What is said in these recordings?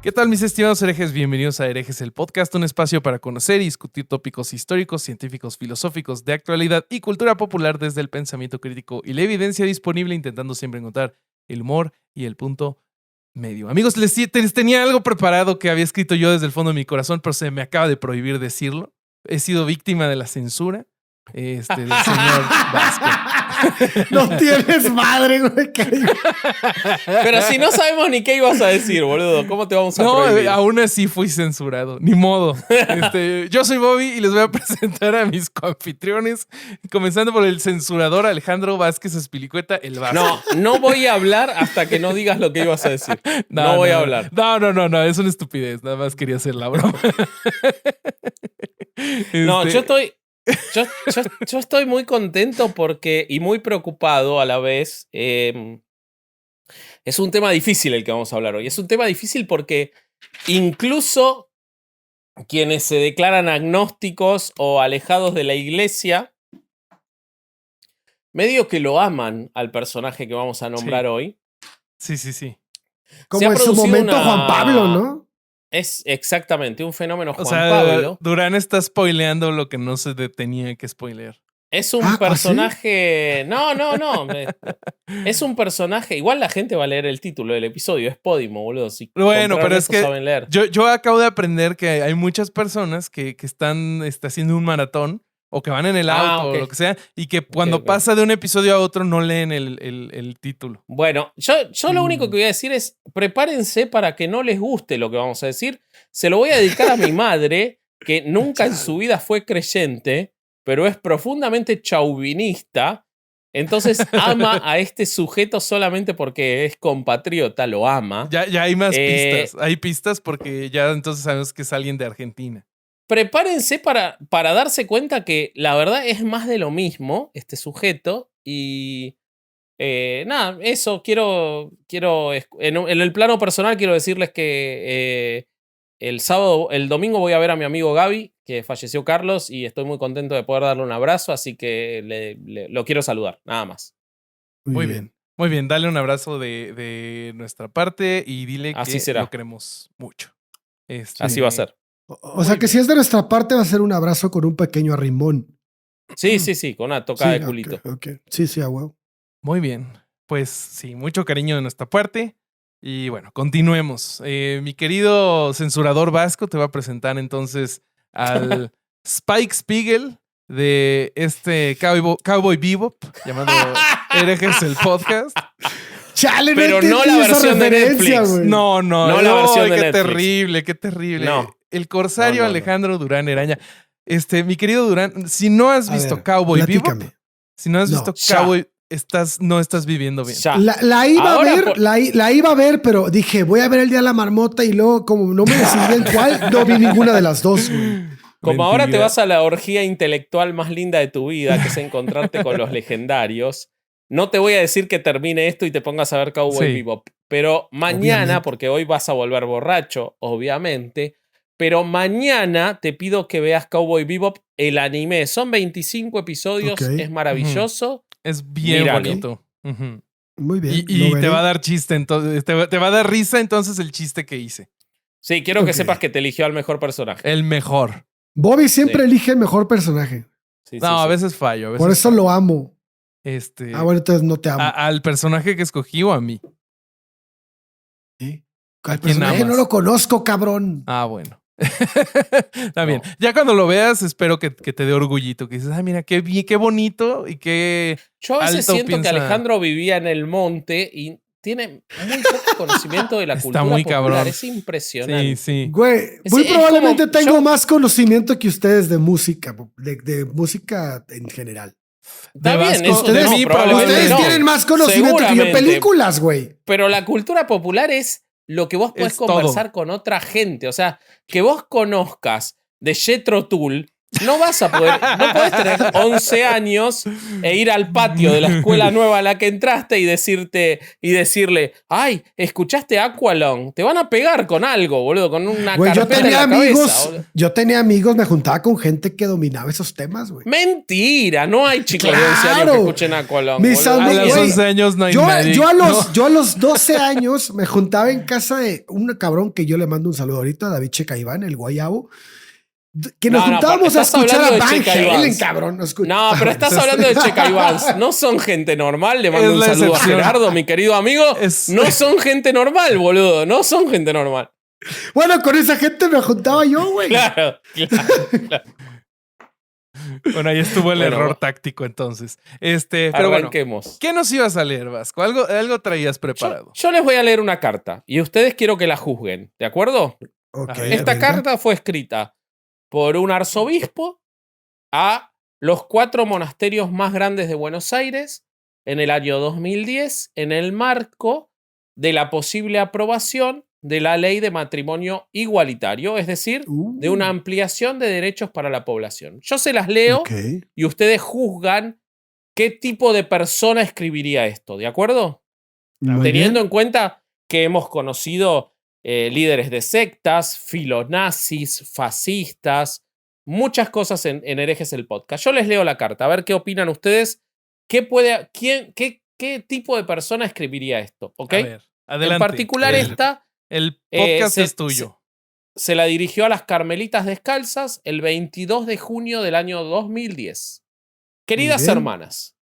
¿Qué tal, mis estimados herejes? Bienvenidos a Herejes, el podcast, un espacio para conocer y discutir tópicos históricos, científicos, filosóficos, de actualidad y cultura popular desde el pensamiento crítico y la evidencia disponible, intentando siempre encontrar el humor y el punto medio. Amigos, les tenía algo preparado que había escrito yo desde el fondo de mi corazón, pero se me acaba de prohibir decirlo. He sido víctima de la censura del señor Vasco. No tienes madre, güey. Pero si no sabemos ni qué ibas a decir, boludo, ¿cómo te vamos a prohibir? No, aún así fui censurado. Ni modo. Yo soy Bobby y les voy a presentar a mis coanfitriones, comenzando por el censurador Alejandro Vázquez Espilicueta, el Vasco. No voy a hablar hasta que no digas lo que ibas a decir. No voy a hablar. No, es una estupidez. Nada más quería hacer la broma. No, yo estoy muy contento porque y muy preocupado a la vez. Es un tema difícil el que vamos a hablar hoy. Es un tema difícil porque incluso quienes se declaran agnósticos o alejados de la iglesia, medio que lo aman al personaje que vamos a nombrar hoy. Sí. Como en su momento Juan Pablo, ¿no? Es exactamente un fenómeno Juan sea, Pablo. Durán está spoileando lo que no se tenía que spoilear. Es un personaje... ¿sí? No. Es un personaje... Igual la gente va a leer el título del episodio. Es Podimo, boludo. Si bueno, pero es que saben leer. Yo acabo de aprender que hay muchas personas que están haciendo un maratón o que van en el auto o lo que sea y que cuando pasa de un episodio a otro no leen el título. Bueno, yo lo único que voy a decir es prepárense para que no les guste lo que vamos a decir. Se lo voy a dedicar a mi madre, que nunca en su vida fue creyente, pero es profundamente chauvinista. Entonces ama a este sujeto solamente porque es compatriota, lo ama. Ya hay más pistas. Hay pistas porque ya entonces sabemos que es alguien de Argentina. Prepárense para darse cuenta que la verdad es más de lo mismo, este sujeto. Y nada, eso, quiero en el plano personal quiero decirles que el domingo voy a ver a mi amigo Gaby, que falleció Carlos, y estoy muy contento de poder darle un abrazo, así que lo quiero saludar, nada más. Muy bien, dale un abrazo de nuestra parte y dile así que será. Lo queremos mucho. Así va a ser. O sea que si es de nuestra parte va a ser un abrazo con un pequeño arrimón. Sí, con una tocada de culito. Okay. Sí, a huevo. Muy bien. Pues sí, mucho cariño de nuestra parte. Y bueno, continuemos. Mi querido censurador Vasco te va a presentar entonces al Spike Spiegel de Cowboy Bebop, llamado Herejes el podcast. Chale, pero no la versión de Netflix. Wey. No, la versión de Netflix. Qué terrible. No. El corsario Alejandro Durán Eraña. Mi querido Durán, si no has visto Cowboy Bebop, Cowboy, no estás viviendo bien. La iba a ver, pero dije, voy a ver el día de la marmota y luego, como no me decidí en cuál, no vi ninguna de las dos. Güey. Como ahora te vas a la orgía intelectual más linda de tu vida, que es encontrarte con los legendarios, no te voy a decir que termine esto y te pongas a ver Cowboy Bebop. Pero mañana, porque hoy vas a volver borracho, obviamente, pero mañana te pido que veas Cowboy Bebop, el anime. Son 25 episodios, es maravilloso. Es bien bonito. Muy bien. Y te va a dar chiste, entonces, te va a dar risa entonces el chiste que hice. Sí, quiero que sepas que te eligió al mejor personaje. El mejor. Bobby siempre elige el mejor personaje. A veces fallo. Por eso lo amo. Bueno, entonces no te amo. ¿Al personaje que escogí o a mí? ¿Sí? Al personaje no lo conozco, cabrón. Bueno. Está bien. Ya cuando lo veas, espero que te dé orgullito. Que dices, mira, qué bonito y qué. Yo a veces siento que Alejandro vivía en el monte y tiene muy poco conocimiento de la cultura muy popular. Cabrón. Es impresionante. Sí. Güey, muy probablemente tengo más conocimiento que ustedes de música, de música en general. Está bien, ustedes tienen más conocimiento que yo en películas, güey. Pero la cultura popular es lo que vos podés conversar con otra gente. O sea, que vos conozcas de Jethro Tull No vas a poder, no podés tener 11 años e ir al patio de la escuela nueva a la que entraste y decirle, ay, ¿escuchaste Aqualung? Te van a pegar con algo, boludo, con una Güey, carpeta en la cabeza, boludo. Yo tenía amigos, me juntaba con gente que dominaba esos temas, güey. Mentira, no hay chicos de 11 años que escuchen Aqualung. Mis boludo. A los güey, 11 años no hay yo, nadie. yo a los 12 años me juntaba en casa de un cabrón que yo le mando un saludo ahorita, David Checaiván, el guayabo. Que nos juntábamos a escuchar a Van Halen, cabrón. No, pero estás hablando de Checa Ivans. No son gente normal. Le mando Es un la saludo excepción. a Gerardo, mi querido amigo. No son gente normal, boludo. No son gente normal. Bueno, con esa gente me juntaba yo, güey. Claro. Bueno, ahí estuvo el Bueno, error táctico entonces. Pero bueno, Arranquemos. ¿qué nos ibas a leer, Vasco? Algo traías preparado. Yo les voy a leer una carta y ustedes quiero que la juzguen, ¿de acuerdo? Okay, Esta venga. carta fue escrita por un arzobispo a los 4 monasterios más grandes de Buenos Aires en el año 2010 en el marco de la posible aprobación de la ley de matrimonio igualitario, es decir, de una ampliación de derechos para la población. Yo se las leo Okay. y ustedes juzgan qué tipo de persona escribiría esto, ¿de acuerdo? Muy Teniendo bien. en cuenta que hemos conocido líderes de sectas, filonazis, fascistas, muchas cosas en Herejes el Podcast. Yo les leo la carta, a ver qué opinan ustedes. ¿Qué tipo de persona escribiría esto? ¿Ok? A ver, adelante. En particular esta El podcast se- es tuyo. se la dirigió a las Carmelitas Descalzas el 22 de junio del año 2010. Queridas bien. hermanas,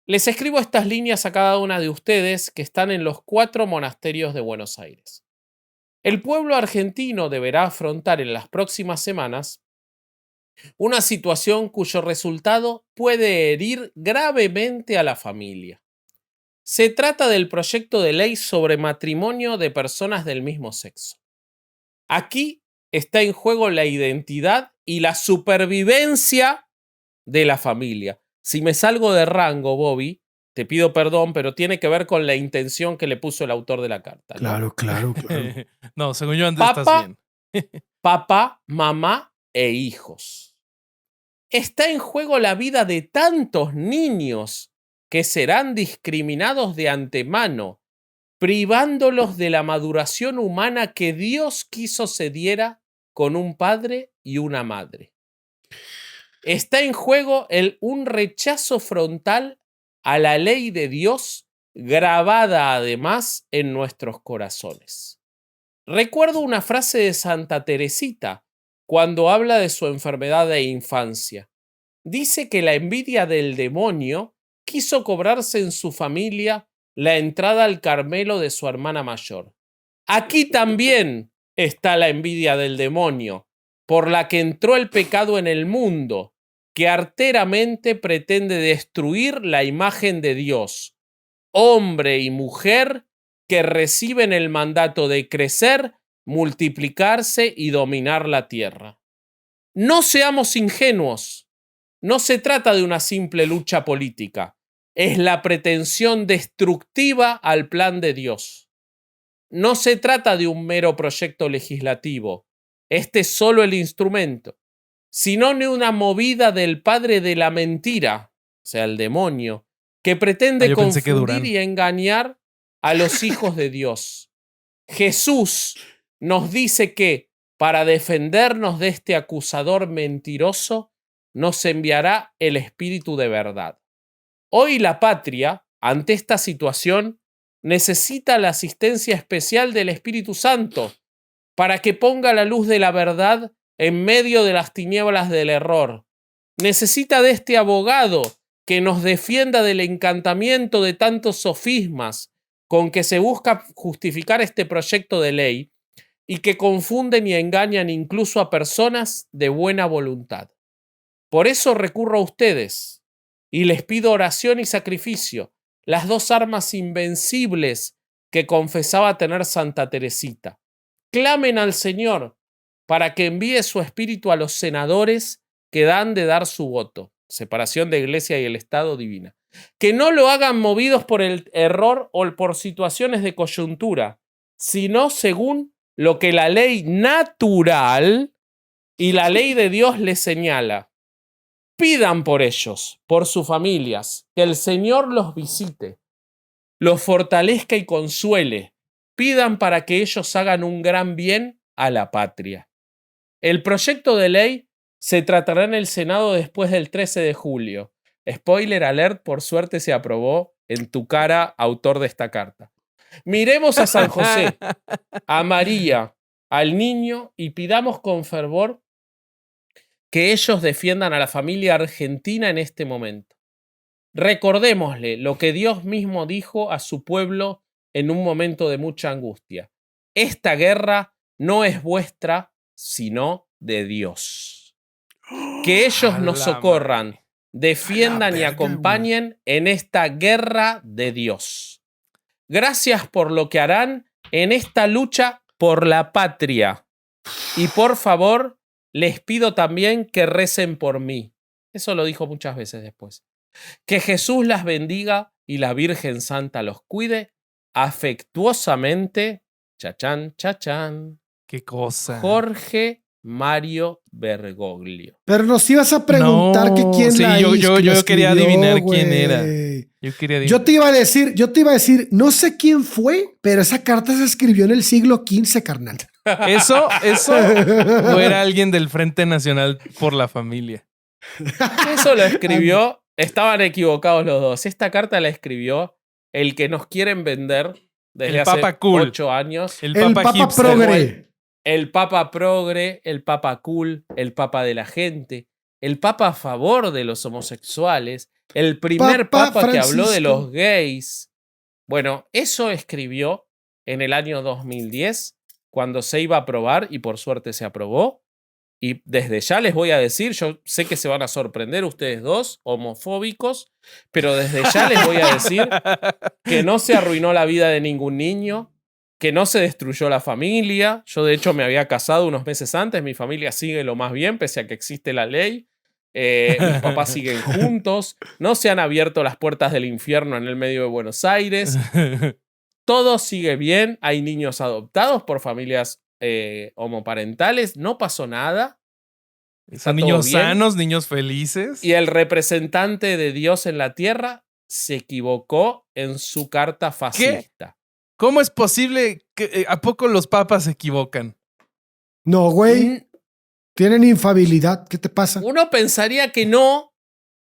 les escribo estas líneas a cada una de ustedes que están en los 4 monasterios de Buenos Aires. El pueblo argentino deberá afrontar en las próximas semanas una situación cuyo resultado puede herir gravemente a la familia. Se trata del proyecto de ley sobre matrimonio de personas del mismo sexo. Aquí está en juego la identidad y la supervivencia de la familia. Si me salgo de rango, Bobby, te pido perdón, pero tiene que ver con la intención que le puso el autor de la carta, ¿no? Claro, claro. No, según yo antes estás Papá, bien. papá, mamá e hijos. Está en juego la vida de tantos niños que serán discriminados de antemano, privándolos de la maduración humana que Dios quiso se diera con un padre y una madre. Está en juego un rechazo frontal a la ley de Dios, grabada además en nuestros corazones. Recuerdo una frase de Santa Teresita cuando habla de su enfermedad de infancia. Dice que la envidia del demonio quiso cobrarse en su familia la entrada al Carmelo de su hermana mayor. Aquí también está la envidia del demonio, por la que entró el pecado en el mundo, que arteramente pretende destruir la imagen de Dios, hombre y mujer que reciben el mandato de crecer, multiplicarse y dominar la tierra. No seamos ingenuos. No se trata de una simple lucha política. Es la pretensión destructiva al plan de Dios. No se trata de un mero proyecto legislativo. Este es solo el instrumento, sino de una movida del padre de la mentira, o sea, el demonio, que pretende confundir y engañar a los hijos de Dios. Jesús nos dice que, para defendernos de este acusador mentiroso, nos enviará el Espíritu de verdad. Hoy la patria, ante esta situación, necesita la asistencia especial del Espíritu Santo para que ponga la luz de la verdad en medio de las tinieblas del error. Necesita de este abogado que nos defienda del encantamiento de tantos sofismas con que se busca justificar este proyecto de ley y que confunden y engañan incluso a personas de buena voluntad. Por eso recurro a ustedes y les pido oración y sacrificio, las 2 armas invencibles que confesaba tener Santa Teresita. Clamen al Señor para que envíe su espíritu a los senadores que han de dar su voto, separación de Iglesia y el Estado divina. Que no lo hagan movidos por el error o por situaciones de coyuntura, sino según lo que la ley natural y la ley de Dios les señala. Pidan por ellos, por sus familias, que el Señor los visite, los fortalezca y consuele. Pidan para que ellos hagan un gran bien a la patria. El proyecto de ley se tratará en el Senado después del 13 de julio. Spoiler alert, por suerte se aprobó en tu cara, autor de esta carta. Miremos a San José, a María, al niño y pidamos con fervor que ellos defiendan a la familia argentina en este momento. Recordémosle lo que Dios mismo dijo a su pueblo en un momento de mucha angustia. Esta guerra no es vuestra, sino de Dios. Que ellos nos socorran, defiendan y acompañen en esta guerra de Dios. Gracias por lo que harán en esta lucha por la patria. Y por favor, les pido también que recen por mí. Eso lo dijo muchas veces después. Que Jesús las bendiga y la Virgen Santa los cuide. Afectuosamente, chachán, chachán. Qué cosa. Jorge Mario Bergoglio. Pero nos ibas a preguntar que quién la hizo. Yo quería adivinar quién era. Yo te iba a decir, no sé quién fue, pero esa carta se escribió en el siglo XV, carnal. Eso o era alguien del Frente Nacional por la Familia. Eso lo escribió, estaban equivocados los dos. Esta carta la escribió el que nos quieren vender desde hace 8 años. El Papa Progre. El Papa Progre, el Papa Cool, el Papa de la gente, el Papa a favor de los homosexuales, el primer Papa que habló de los gays. Bueno, eso escribió en el año 2010, cuando se iba a aprobar, y por suerte se aprobó. Y desde ya les voy a decir, yo sé que se van a sorprender ustedes dos, homofóbicos, pero desde ya les voy a decir que no se arruinó la vida de ningún niño, que no se destruyó la familia. Yo, de hecho, me había casado unos meses antes. Mi familia sigue lo más bien, pese a que existe la ley. Mis papás siguen juntos. No se han abierto las puertas del infierno en el medio de Buenos Aires. Todo sigue bien. Hay niños adoptados por familias homoparentales. No pasó nada. Son niños sanos, niños felices. Y el representante de Dios en la tierra se equivocó en su carta fascista. ¿Qué? ¿Cómo es posible que a poco los papas se equivocan? No, güey. Tienen infabilidad. ¿Qué te pasa? Uno pensaría que no,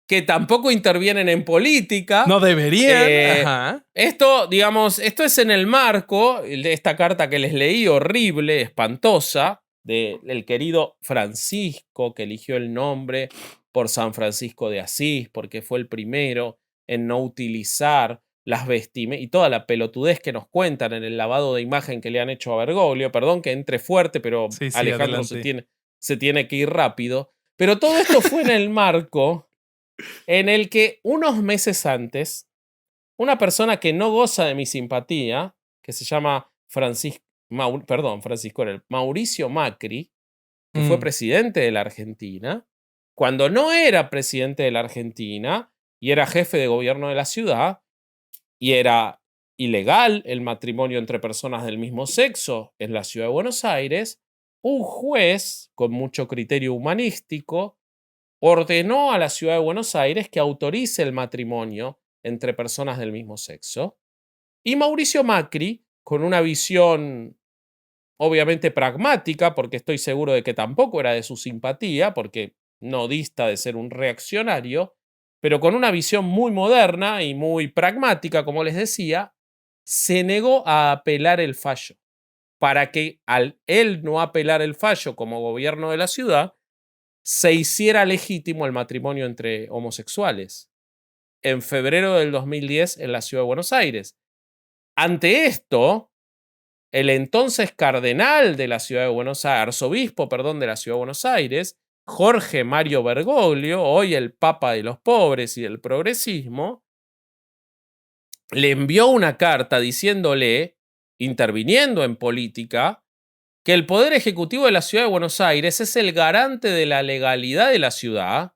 que tampoco intervienen en política. No deberían. Ajá. Esto, digamos, esto es en el marco de esta carta que les leí, horrible, espantosa, del querido Francisco, que eligió el nombre por San Francisco de Asís, porque fue el primero en no utilizar las vestimentas y toda la pelotudez que nos cuentan en el lavado de imagen que le han hecho a Bergoglio. Perdón que entre fuerte, pero sí, Alejandro se tiene que ir rápido. Pero todo esto fue en el marco en el que unos meses antes, una persona que no goza de mi simpatía, que se llama Mauricio Macri, que fue presidente de la Argentina, cuando no era presidente de la Argentina y era jefe de gobierno de la ciudad, y era ilegal el matrimonio entre personas del mismo sexo en la ciudad de Buenos Aires, un juez con mucho criterio humanístico ordenó a la ciudad de Buenos Aires que autorice el matrimonio entre personas del mismo sexo. Y Mauricio Macri, con una visión obviamente pragmática, porque estoy seguro de que tampoco era de su simpatía, porque no dista de ser un reaccionario, pero con una visión muy moderna y muy pragmática, como les decía, se negó a apelar el fallo, para que al él no apelar el fallo como gobierno de la ciudad, se hiciera legítimo el matrimonio entre homosexuales en febrero del 2010 en la ciudad de Buenos Aires. Ante esto, el entonces cardenal de la ciudad de Buenos Aires, arzobispo, de la ciudad de Buenos Aires, Jorge Mario Bergoglio, hoy el Papa de los pobres y del progresismo, le envió una carta diciéndole, interviniendo en política, que el Poder Ejecutivo de la Ciudad de Buenos Aires es el garante de la legalidad de la ciudad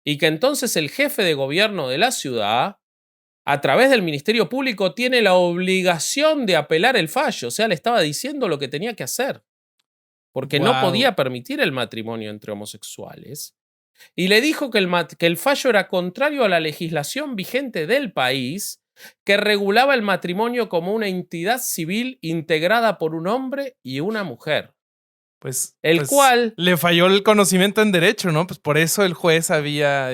y que entonces el jefe de gobierno de la ciudad, a través del Ministerio Público, tiene la obligación de apelar el fallo. O sea, le estaba diciendo lo que tenía que hacer, porque no podía permitir el matrimonio entre homosexuales. y le dijo que el fallo era contrario a la legislación vigente del país, que regulaba el matrimonio como una entidad civil integrada por un hombre y una mujer. Pues, el cual le falló el conocimiento en derecho, ¿no? Pues por eso el juez había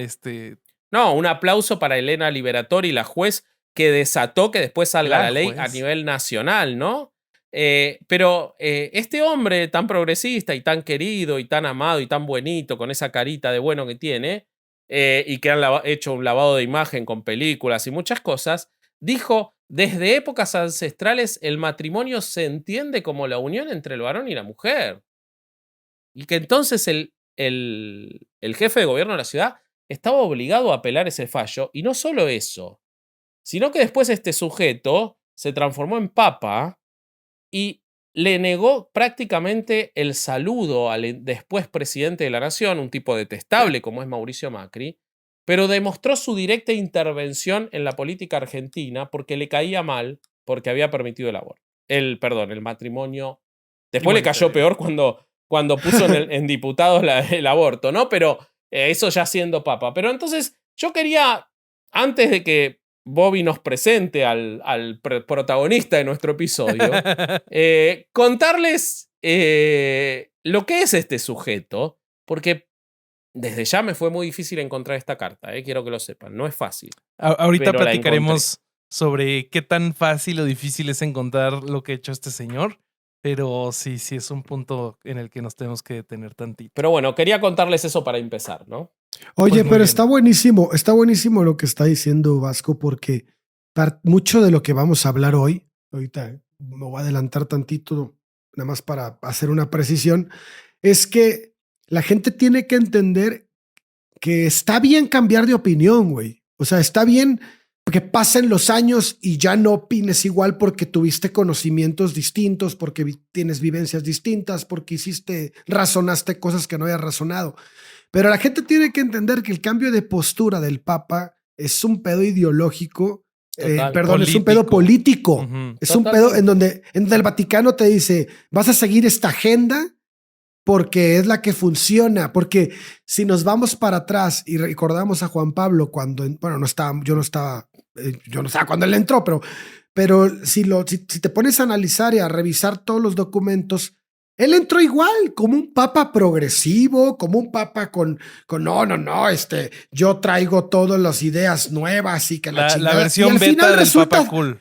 No, un aplauso para Elena Liberatori, la juez que desató que después salga la ley a nivel nacional, ¿no? Pero este hombre tan progresista y tan querido y tan amado y tan buenito, con esa carita de bueno que tiene, y que han hecho un lavado de imagen con películas y muchas cosas, dijo, desde épocas ancestrales el matrimonio se entiende como la unión entre el varón y la mujer. Y que entonces el jefe de gobierno de la ciudad estaba obligado a apelar ese fallo, y no solo eso, sino que después este sujeto se transformó en papa y le negó prácticamente el saludo al después presidente de la nación, un tipo detestable como es Mauricio Macri, pero demostró su directa intervención en la política argentina porque le caía mal porque había permitido el matrimonio. Después le cayó peor cuando puso en diputados el aborto, ¿no? Pero eso ya siendo papa. Pero entonces yo quería, antes de que Bobby nos presente al protagonista de nuestro episodio, contarles lo que es este sujeto, porque desde ya me fue muy difícil encontrar esta carta, quiero que lo sepan, no es fácil. Ahorita platicaremos sobre qué tan fácil o difícil es encontrar lo que ha hecho este señor, pero sí es un punto en el que nos tenemos que detener tantito. Pero bueno, quería contarles eso para empezar, ¿no? Oye, pues pero está buenísimo lo que está diciendo Vasco, porque mucho de lo que vamos a hablar hoy, ahorita me voy a adelantar tantito, nada más para hacer una precisión, es que la gente tiene que entender que está bien cambiar de opinión, güey. O sea, está bien que pasen los años y ya no opines igual porque tuviste conocimientos distintos, porque tienes vivencias distintas, porque razonaste cosas que no habías razonado. Pero la gente tiene que entender que el cambio de postura del Papa es un pedo ideológico, es un pedo político. Uh-huh. Es un pedo en donde el Vaticano te dice, vas a seguir esta agenda porque es la que funciona. Porque si nos vamos para atrás y recordamos a Juan Pablo cuando, yo no estaba cuando él entró, pero si te pones a analizar y a revisar todos los documentos, él entró igual, como un papa progresivo, como un papa con yo traigo todas las ideas nuevas y que la versión beta del papa cool.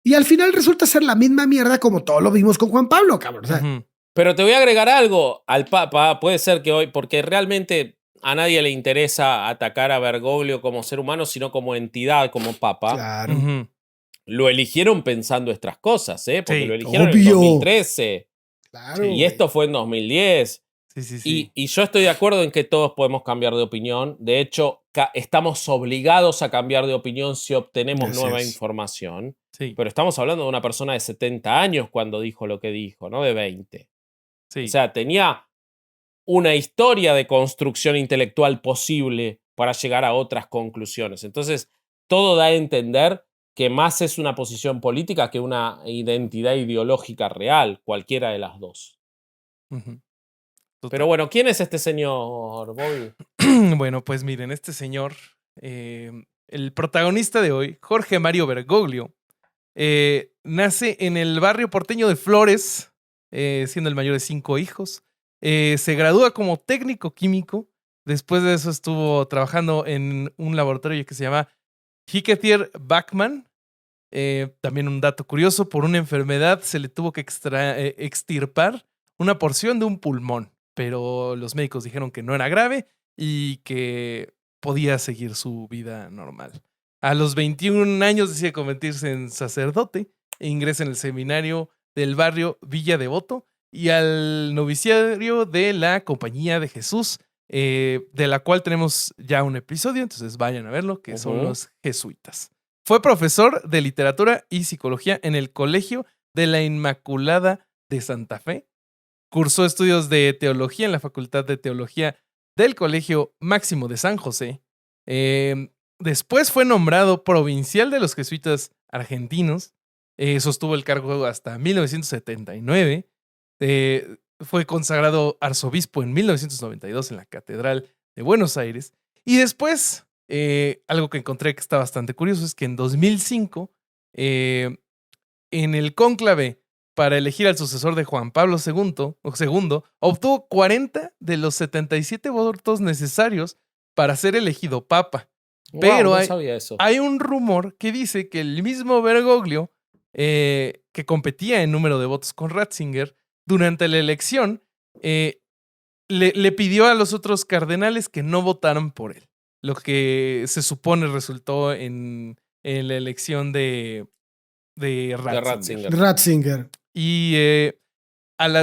Y al final resulta ser la misma mierda como todos lo vimos con Juan Pablo, cabrón. O sea, uh-huh. Pero te voy a agregar algo al papa, puede ser que hoy, porque realmente a nadie le interesa atacar a Bergoglio como ser humano, sino como entidad, como papa. Claro. Uh-huh. Lo eligieron pensando estas cosas, porque lo eligieron en 2013. Claro, y esto fue en 2010. Sí. Y yo estoy de acuerdo en que todos podemos cambiar de opinión. De hecho, estamos obligados a cambiar de opinión si obtenemos nueva información. Sí. Pero estamos hablando de una persona de 70 años cuando dijo lo que dijo, no de 20. Sí. O sea, tenía una historia de construcción intelectual posible para llegar a otras conclusiones. Entonces, todo da a entender que más es una posición política que una identidad ideológica real, cualquiera de las dos. Uh-huh. Pero bueno, ¿quién es este señor, Bobby? Bueno, pues miren, este señor, el protagonista de hoy, Jorge Mario Bergoglio, nace en el barrio porteño de Flores, siendo el mayor de 5 hijos. Se gradúa como técnico químico. Después de eso estuvo trabajando en un laboratorio que se llama Hiketier Bachmann. También un dato curioso, por una enfermedad se le tuvo que extirpar una porción de un pulmón, pero los médicos dijeron que no era grave y que podía seguir su vida normal. A los 21 años decide convertirse en sacerdote e ingresa en el seminario del barrio Villa Devoto y al noviciario de la Compañía de Jesús, de la cual tenemos ya un episodio, entonces vayan a verlo, que son los jesuitas. Fue profesor de literatura y psicología en el Colegio de la Inmaculada de Santa Fe. Cursó estudios de teología en la Facultad de Teología del Colegio Máximo de San José. Después fue nombrado provincial de los jesuitas argentinos. Sostuvo el cargo hasta 1979. Fue consagrado arzobispo en 1992 en la Catedral de Buenos Aires. Y después, algo que encontré que está bastante curioso es que en 2005, en el cónclave para elegir al sucesor de Juan Pablo II, obtuvo 40 de los 77 votos necesarios para ser elegido papa. Pero no sabía eso. hay un rumor que dice que el mismo Bergoglio, que competía en número de votos con Ratzinger, durante la elección, le pidió a los otros cardenales que no votaran por él. Lo que se supone resultó en la elección de Ratzinger. Ratzinger. Y,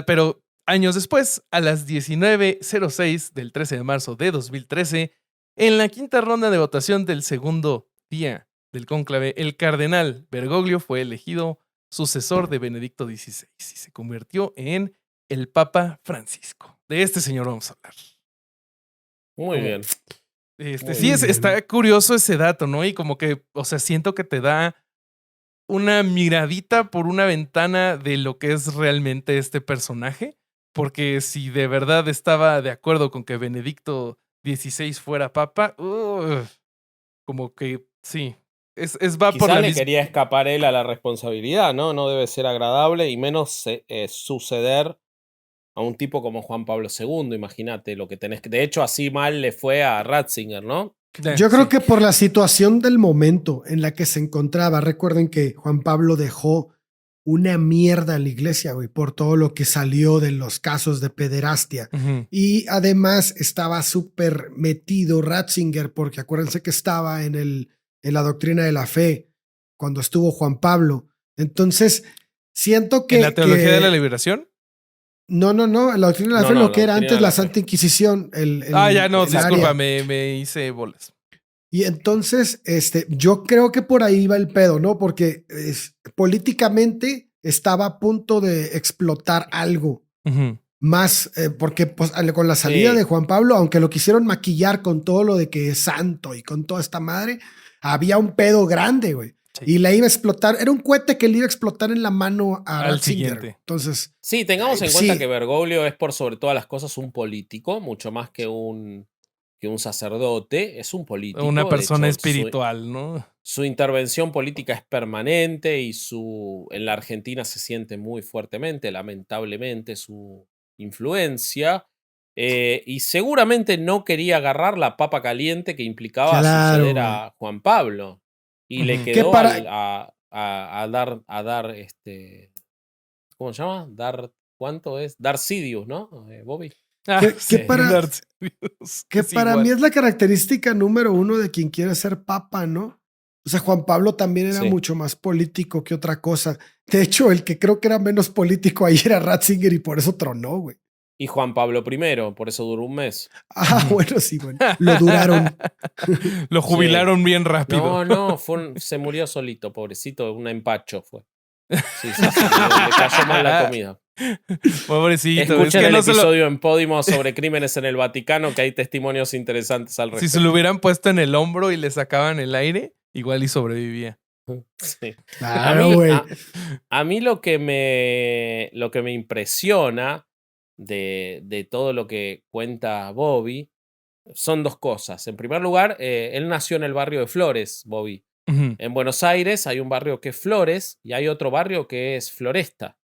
pero años después, a las 19:06 del 13 de marzo de 2013, en la quinta ronda de votación del segundo día del cónclave, el cardenal Bergoglio fue elegido sucesor de Benedicto XVI y se convirtió en el Papa Francisco. De este señor vamos a hablar. Muy bien. Está curioso ese dato, ¿no? Y como que, o sea, siento que te da una miradita por una ventana de lo que es realmente este personaje, porque si de verdad estaba de acuerdo con que Benedicto XVI fuera papa, como que sí, va Quizá por la le misma. quería escapar él a la responsabilidad, ¿no? No debe ser agradable y menos suceder a un tipo como Juan Pablo II, imagínate lo que tenés que... De hecho, así mal le fue a Ratzinger, ¿no? Yo creo que por la situación del momento en la que se encontraba, recuerden que Juan Pablo dejó una mierda en la iglesia, güey, por todo lo que salió de los casos de pederastia. Y además estaba súper metido Ratzinger, porque acuérdense que estaba en la doctrina de la fe cuando estuvo Juan Pablo. Entonces, siento que... ¿En la teología de la liberación? No, la doctrina de la fe, lo que era antes la Santa Inquisición. Disculpa, me hice bolas. Y entonces, yo creo que por ahí va el pedo, ¿no? Porque políticamente estaba a punto de explotar algo más, porque pues, con la salida de Juan Pablo, aunque lo quisieron maquillar con todo lo de que es santo y con toda esta madre, había un pedo grande, güey. Sí. Y la iba a explotar, era un cohete que le iba a explotar en la mano a Ratzinger. Entonces, sí, tengamos en cuenta que Bergoglio es por sobre todas las cosas un político, mucho más que un sacerdote, es un político. Una persona espiritual, ¿no? Su intervención política es permanente y en la Argentina se siente muy fuertemente, lamentablemente, su influencia. Y seguramente no quería agarrar la papa caliente que implicaba suceder a Juan Pablo. Y le quedó a dar ¿cómo se llama? ¿Cuánto es? Dar Sidious, ¿no? Bobby. Que para mí es la característica número uno de quien quiere ser papa, ¿no? O sea, Juan Pablo también era mucho más político que otra cosa. De hecho, el que creo que era menos político ahí era Ratzinger y por eso tronó, güey. Y Juan Pablo I, por eso duró un mes. Bueno, sí, bueno. Lo duraron. Lo jubilaron bien rápido. No, se murió solito, pobrecito, un empacho fue. Sí, le cayó mal la comida. Pobrecito. Escuchen el episodio en Podimo sobre crímenes en el Vaticano, que hay testimonios interesantes al respecto. Si se lo hubieran puesto en el hombro y le sacaban el aire, igual y sobrevivía. Sí. Claro, a mí lo que me impresiona de todo lo que cuenta Bobby son dos cosas. En primer lugar, él nació en el barrio de Flores, Bobby. En Buenos Aires hay un barrio que es Flores y hay otro barrio que es Floresta.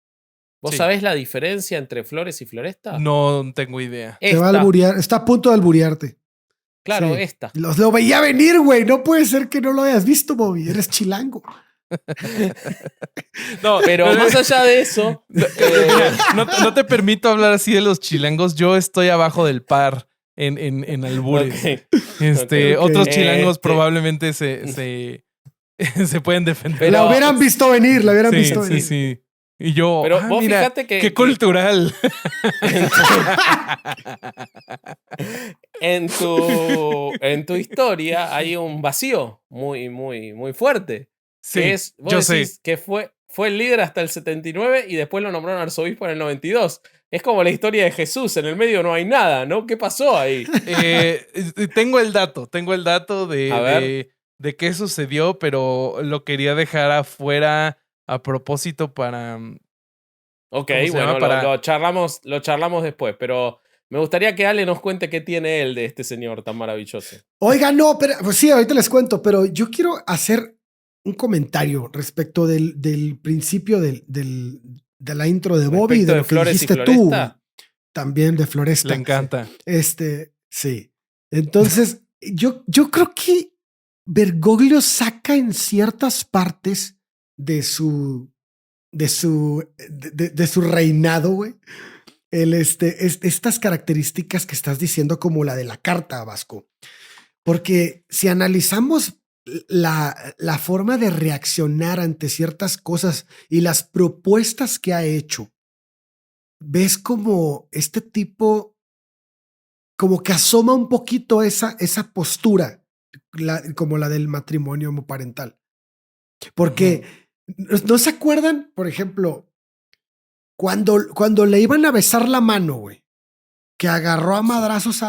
¿Vos sabés la diferencia entre Flores y Floresta? No tengo idea. Te va a alburear, está a punto de alburearte. Claro, esta. Lo veía venir, güey. No puede ser que no lo hayas visto, Bobby. Eres chilango. No, pero más allá de eso... no te permito hablar así de los chilangos. Yo estoy abajo del par en albures. Otros chilangos probablemente se pueden defender. Pero, la hubieran visto venir, venir. Sí. Y yo, pero vos mira, fíjate que... ¡Qué cultural! En tu historia hay un vacío muy, muy, muy fuerte. Sí, que es, vos decís que fue el líder hasta el 79 y después lo nombraron arzobispo en el 92. Es como la historia de Jesús, en el medio no hay nada, ¿no? ¿Qué pasó ahí? Tengo el dato de qué sucedió, pero lo quería dejar afuera a propósito para... Ok, bueno, lo charlamos después, pero Me gustaría que Ale nos cuente qué tiene él de este señor tan maravilloso. Oiga, no, pero pues sí, ahorita les cuento, pero yo quiero hacer un comentario respecto del principio de la intro de Bobby y Respecto de de lo que Flores y dijiste tú, Floresta. también de Floresta. Le encanta. Sí. Entonces, yo creo que Bergoglio saca en ciertas partes de su reinado, güey, estas características que estás diciendo como la de la carta, Vasco. Porque si analizamos la forma de reaccionar ante ciertas cosas y las propuestas que ha hecho, ves como este tipo, como que asoma un poquito esa postura, como la del matrimonio homoparental. Porque ¿no se acuerdan, por ejemplo, cuando le iban a besar la mano, güey? Que agarró a madrazos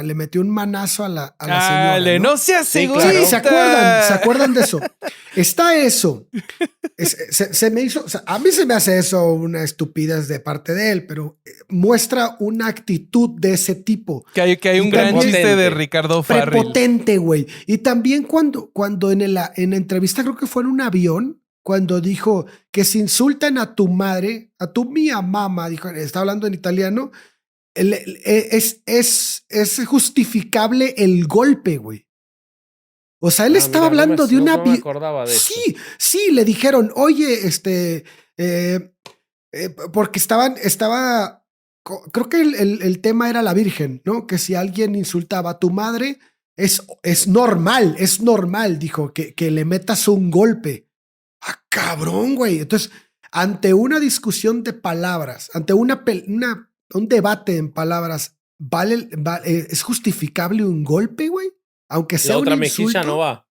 le metió un manazo a la señora. Ale, no seas Sí, egoísta. claro. ¿Se acuerdan de eso? Está eso. Se me hizo, o sea, a mí se me hace eso una estupidez de parte de él, pero muestra una actitud de ese tipo. Que hay un gran chiste de Ricardo Farrell. Prepotente, güey. Y también cuando en la entrevista, creo que fue en un avión, cuando dijo que si insultan a tu madre, a tu mía mamá, dijo, está hablando en italiano, es justificable el golpe, güey. O sea, él estaba hablando de una... No me acordaba de sí, eso. sí, le dijeron, oye, porque creo que el tema era la Virgen, ¿no? Que si alguien insultaba a tu madre, es normal, dijo, que le metas un golpe. Ah, cabrón, güey. Entonces, ante una discusión de palabras, ante un debate en palabras, ¿es justificable un golpe, güey? Aunque sea La otra un insulto. mejilla no va.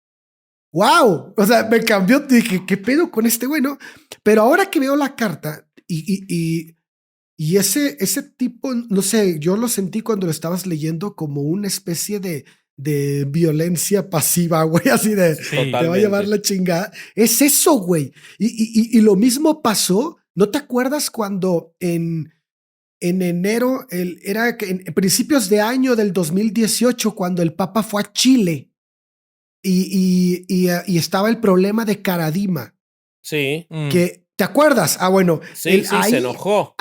¡Wow! O sea, me cambió. Dije, ¿qué pedo con este güey, no? Pero ahora que veo la carta y ese tipo, no sé, yo lo sentí cuando lo estabas leyendo como una especie de violencia pasiva, güey, así de te va a llevar la chingada. Es eso, güey. Y lo mismo pasó. ¿No te acuerdas cuando en enero, era en principios de año del 2018, cuando el Papa fue a Chile y estaba el problema de Caradima? Sí. Que, ¿te acuerdas? Ah, bueno. Sí, se enojó.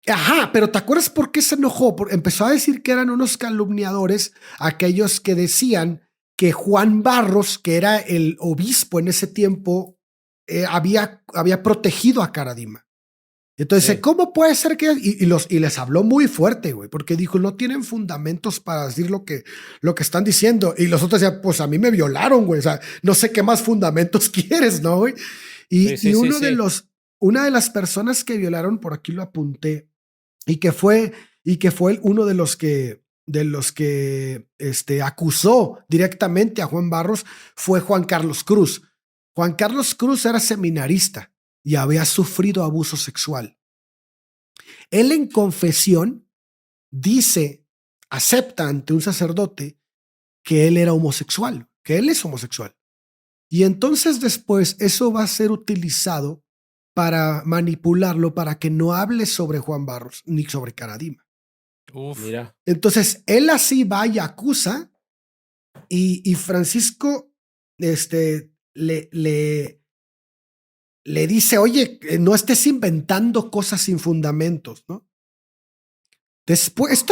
Ajá, pero ¿te acuerdas por qué se enojó? Empezó a decir que eran unos calumniadores aquellos que decían que Juan Barros, que era el obispo en ese tiempo, había protegido a Caradima. Entonces, sí. ¿Cómo puede ser que...? Y les habló muy fuerte, güey, porque dijo, no tienen fundamentos para decir lo que están diciendo. Y los otros decían, pues a mí me violaron, güey, o sea, no sé qué más fundamentos quieres, ¿no, güey? Una de las personas que violaron, por aquí lo apunté, y que fue uno de los que acusó directamente a Juan Barros, fue Juan Carlos Cruz. Juan Carlos Cruz era seminarista y había sufrido abuso sexual. Él en confesión acepta ante un sacerdote que él era homosexual, que él es homosexual. Y entonces después eso va a ser utilizado para manipularlo, para que no hable sobre Juan Barros ni sobre Caradima. Uf. Mira. Entonces él así va y acusa y Francisco le dice, oye, no estés inventando cosas sin fundamentos, ¿no? Después,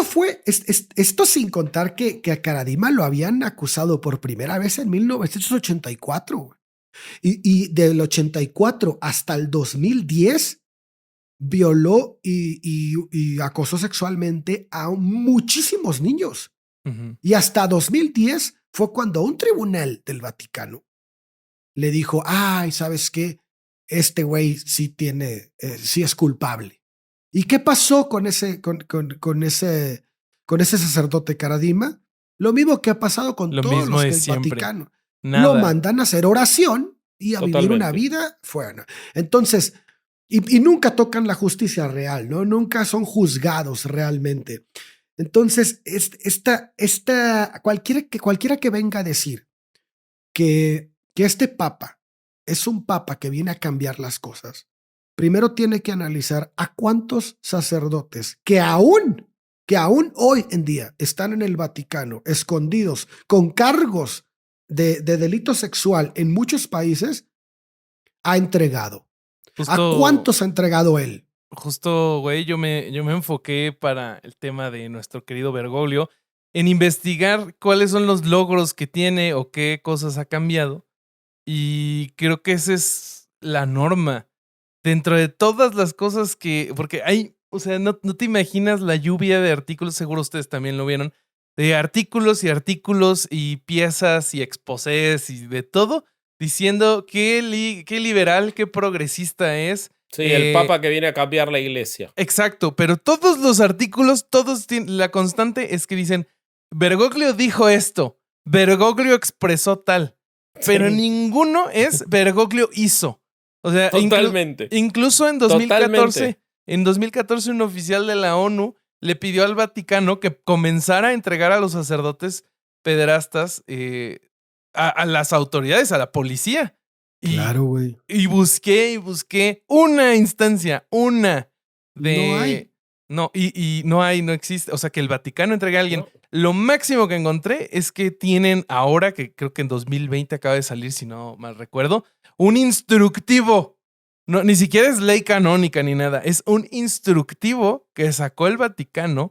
esto sin contar que a Caradima lo habían acusado por primera vez en 1984. Y del 84 hasta el 2010 violó y acosó sexualmente a muchísimos niños. Uh-huh. Y hasta 2010 fue cuando un tribunal del Vaticano le dijo, ay, ¿sabes qué? Este güey sí es culpable. ¿Y qué pasó con ese sacerdote Caradima? Lo mismo que ha pasado con todos los del Vaticano. Nada. Lo mandan a hacer oración y a vivir una vida fuera. Entonces, y nunca tocan la justicia real, ¿no? Nunca son juzgados realmente. Entonces, cualquiera que venga a decir que este papa es un papa que viene a cambiar las cosas, primero tiene que analizar a cuántos sacerdotes que aún que aún hoy en día están en el Vaticano, escondidos, con cargos de delito sexual en muchos países, ha entregado. ¿A cuántos ha entregado él? Justo, güey, yo me enfoqué para el tema de nuestro querido Bergoglio en investigar cuáles son los logros que tiene o qué cosas ha cambiado. Y creo que esa es la norma. Dentro de todas las cosas porque hay, o sea, no te imaginas la lluvia de artículos, seguro ustedes también lo vieron, de artículos y piezas y exposés y de todo, diciendo qué liberal, qué progresista es. Sí, el papa que viene a cambiar la iglesia. Exacto, pero todos los artículos, la constante es que dicen, Bergoglio dijo esto, Bergoglio expresó tal, pero ninguno es Bergoglio hizo. O sea, totalmente. Incluso en 2014, un oficial de la ONU le pidió al Vaticano que comenzara a entregar a los sacerdotes pederastas a las autoridades, a la policía. Claro, güey. Y busqué una instancia, una de... No hay. No, y no existe. O sea, que el Vaticano entregue a alguien. No. Lo máximo que encontré es que tienen ahora, que creo que en 2020 acaba de salir, si no mal recuerdo, un instructivo. No, ni siquiera es ley canónica ni nada. Es un instructivo que sacó el Vaticano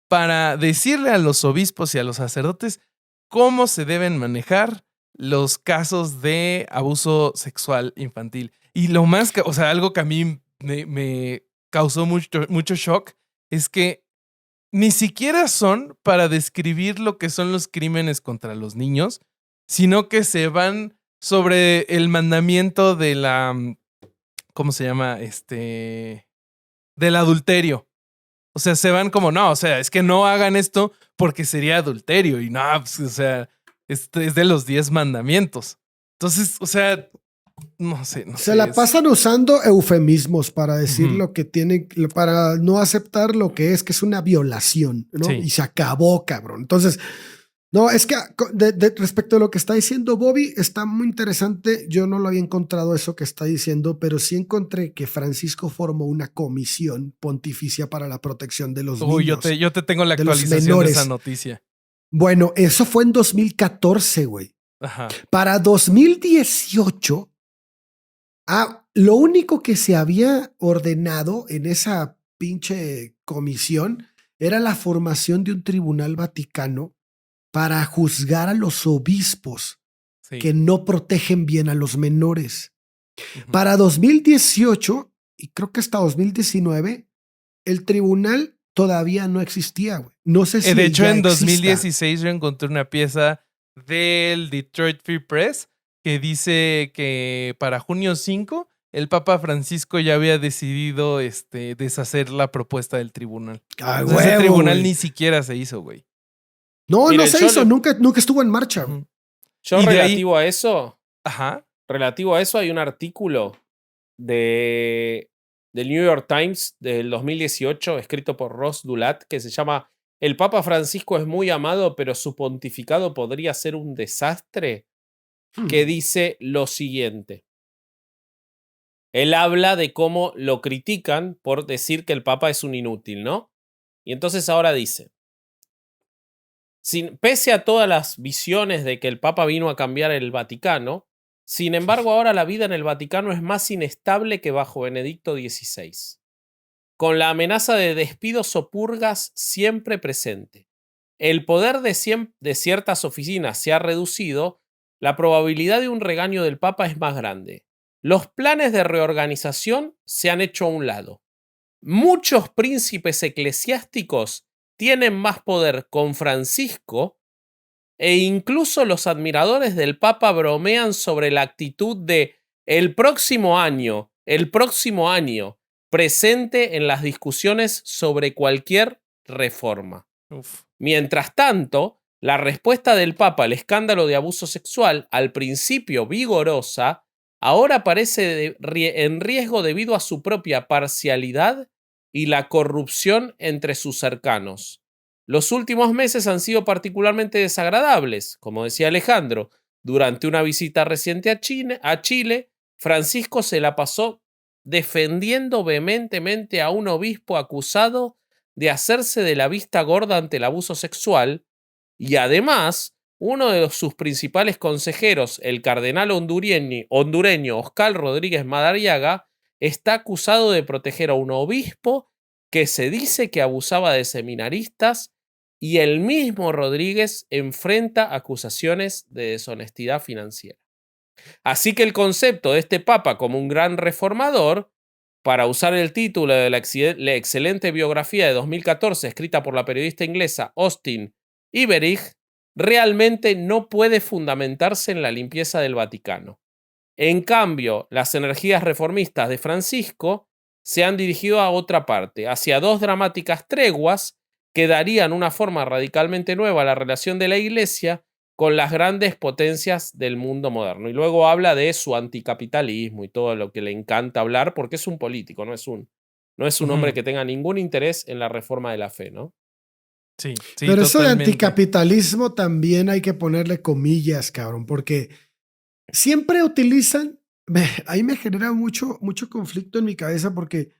para decirle a los obispos y a los sacerdotes cómo se deben manejar los casos de abuso sexual infantil. Y lo más, o sea, algo que a mí me causó mucho shock es que ni siquiera son para describir lo que son los crímenes contra los niños, sino que se van sobre el mandamiento de la, ¿cómo se llama? Del adulterio. O sea, se van como, no, o sea, es que no hagan esto porque sería adulterio. Y no, pues, o sea, es de los 10 mandamientos. Entonces, o sea, no sé. Se la pasan usando eufemismos para decir lo que tienen, para no aceptar lo que es una violación, ¿no? Sí. Y se acabó, cabrón. Entonces, no, es que respecto a lo que está diciendo Bobby, está muy interesante. Yo no lo había encontrado eso que está diciendo, pero sí encontré que Francisco formó una comisión pontificia para la protección de los niños. Yo te tengo la actualización de esa noticia. Bueno, eso fue en 2014, güey. Ajá. Para 2018, lo único que se había ordenado en esa pinche comisión era la formación de un tribunal vaticano para juzgar a los obispos que no protegen bien a los menores. Para 2018, y creo que hasta 2019, el tribunal todavía no existía, güey. No sé si de hecho, ya en exista. 2016 yo encontré una pieza del Detroit Free Press que dice que para junio 5 el Papa Francisco ya había decidido deshacer la propuesta del tribunal. Ay, o sea, ese tribunal ni siquiera se hizo, güey. No, no se hizo, nunca estuvo en marcha. Yo relativo a eso, ajá. Relativo a eso hay un artículo del New York Times del 2018 escrito por Ross Dulat que se llama El Papa Francisco es muy amado, pero su pontificado podría ser un desastre, que dice lo siguiente. Él habla de cómo lo critican por decir que el Papa es un inútil, ¿no? Y entonces ahora dice, pese a todas las visiones de que el Papa vino a cambiar el Vaticano, sin embargo ahora la vida en el Vaticano es más inestable que bajo Benedicto XVI, con la amenaza de despidos o purgas siempre presente. El poder de ciertas oficinas se ha reducido, la probabilidad de un regaño del Papa es más grande. Los planes de reorganización se han hecho a un lado. Muchos príncipes eclesiásticos tienen más poder con Francisco e incluso los admiradores del Papa bromean sobre la actitud de el próximo año, presente en las discusiones sobre cualquier reforma. Uf. Mientras tanto, la respuesta del Papa al escándalo de abuso sexual, al principio vigorosa, ahora parece en riesgo debido a su propia parcialidad y la corrupción entre sus cercanos. Los últimos meses han sido particularmente desagradables, como decía Alejandro. Durante una visita reciente a Chile, Francisco se la pasó defendiendo vehementemente a un obispo acusado de hacerse de la vista gorda ante el abuso sexual, y además uno de sus principales consejeros, el cardenal hondureño Oscar Rodríguez Madariaga, está acusado de proteger a un obispo que se dice que abusaba de seminaristas, y el mismo Rodríguez enfrenta acusaciones de deshonestidad financiera. Así que el concepto de este papa como un gran reformador, para usar el título de la excelente biografía de 2014 escrita por la periodista inglesa Austin Iverich, realmente no puede fundamentarse en la limpieza del Vaticano. En cambio, las energías reformistas de Francisco se han dirigido a otra parte, hacia dos dramáticas treguas que darían una forma radicalmente nueva a la relación de la Iglesia con las grandes potencias del mundo moderno. Y luego habla de su anticapitalismo y todo lo que le encanta hablar, porque es un político, no es un hombre que tenga ningún interés en la reforma de la fe, ¿no? Sí, pero eso de totalmente. anticapitalismo también hay que ponerle comillas, cabrón, porque siempre utilizan, ahí me genera mucho conflicto en mi cabeza, porque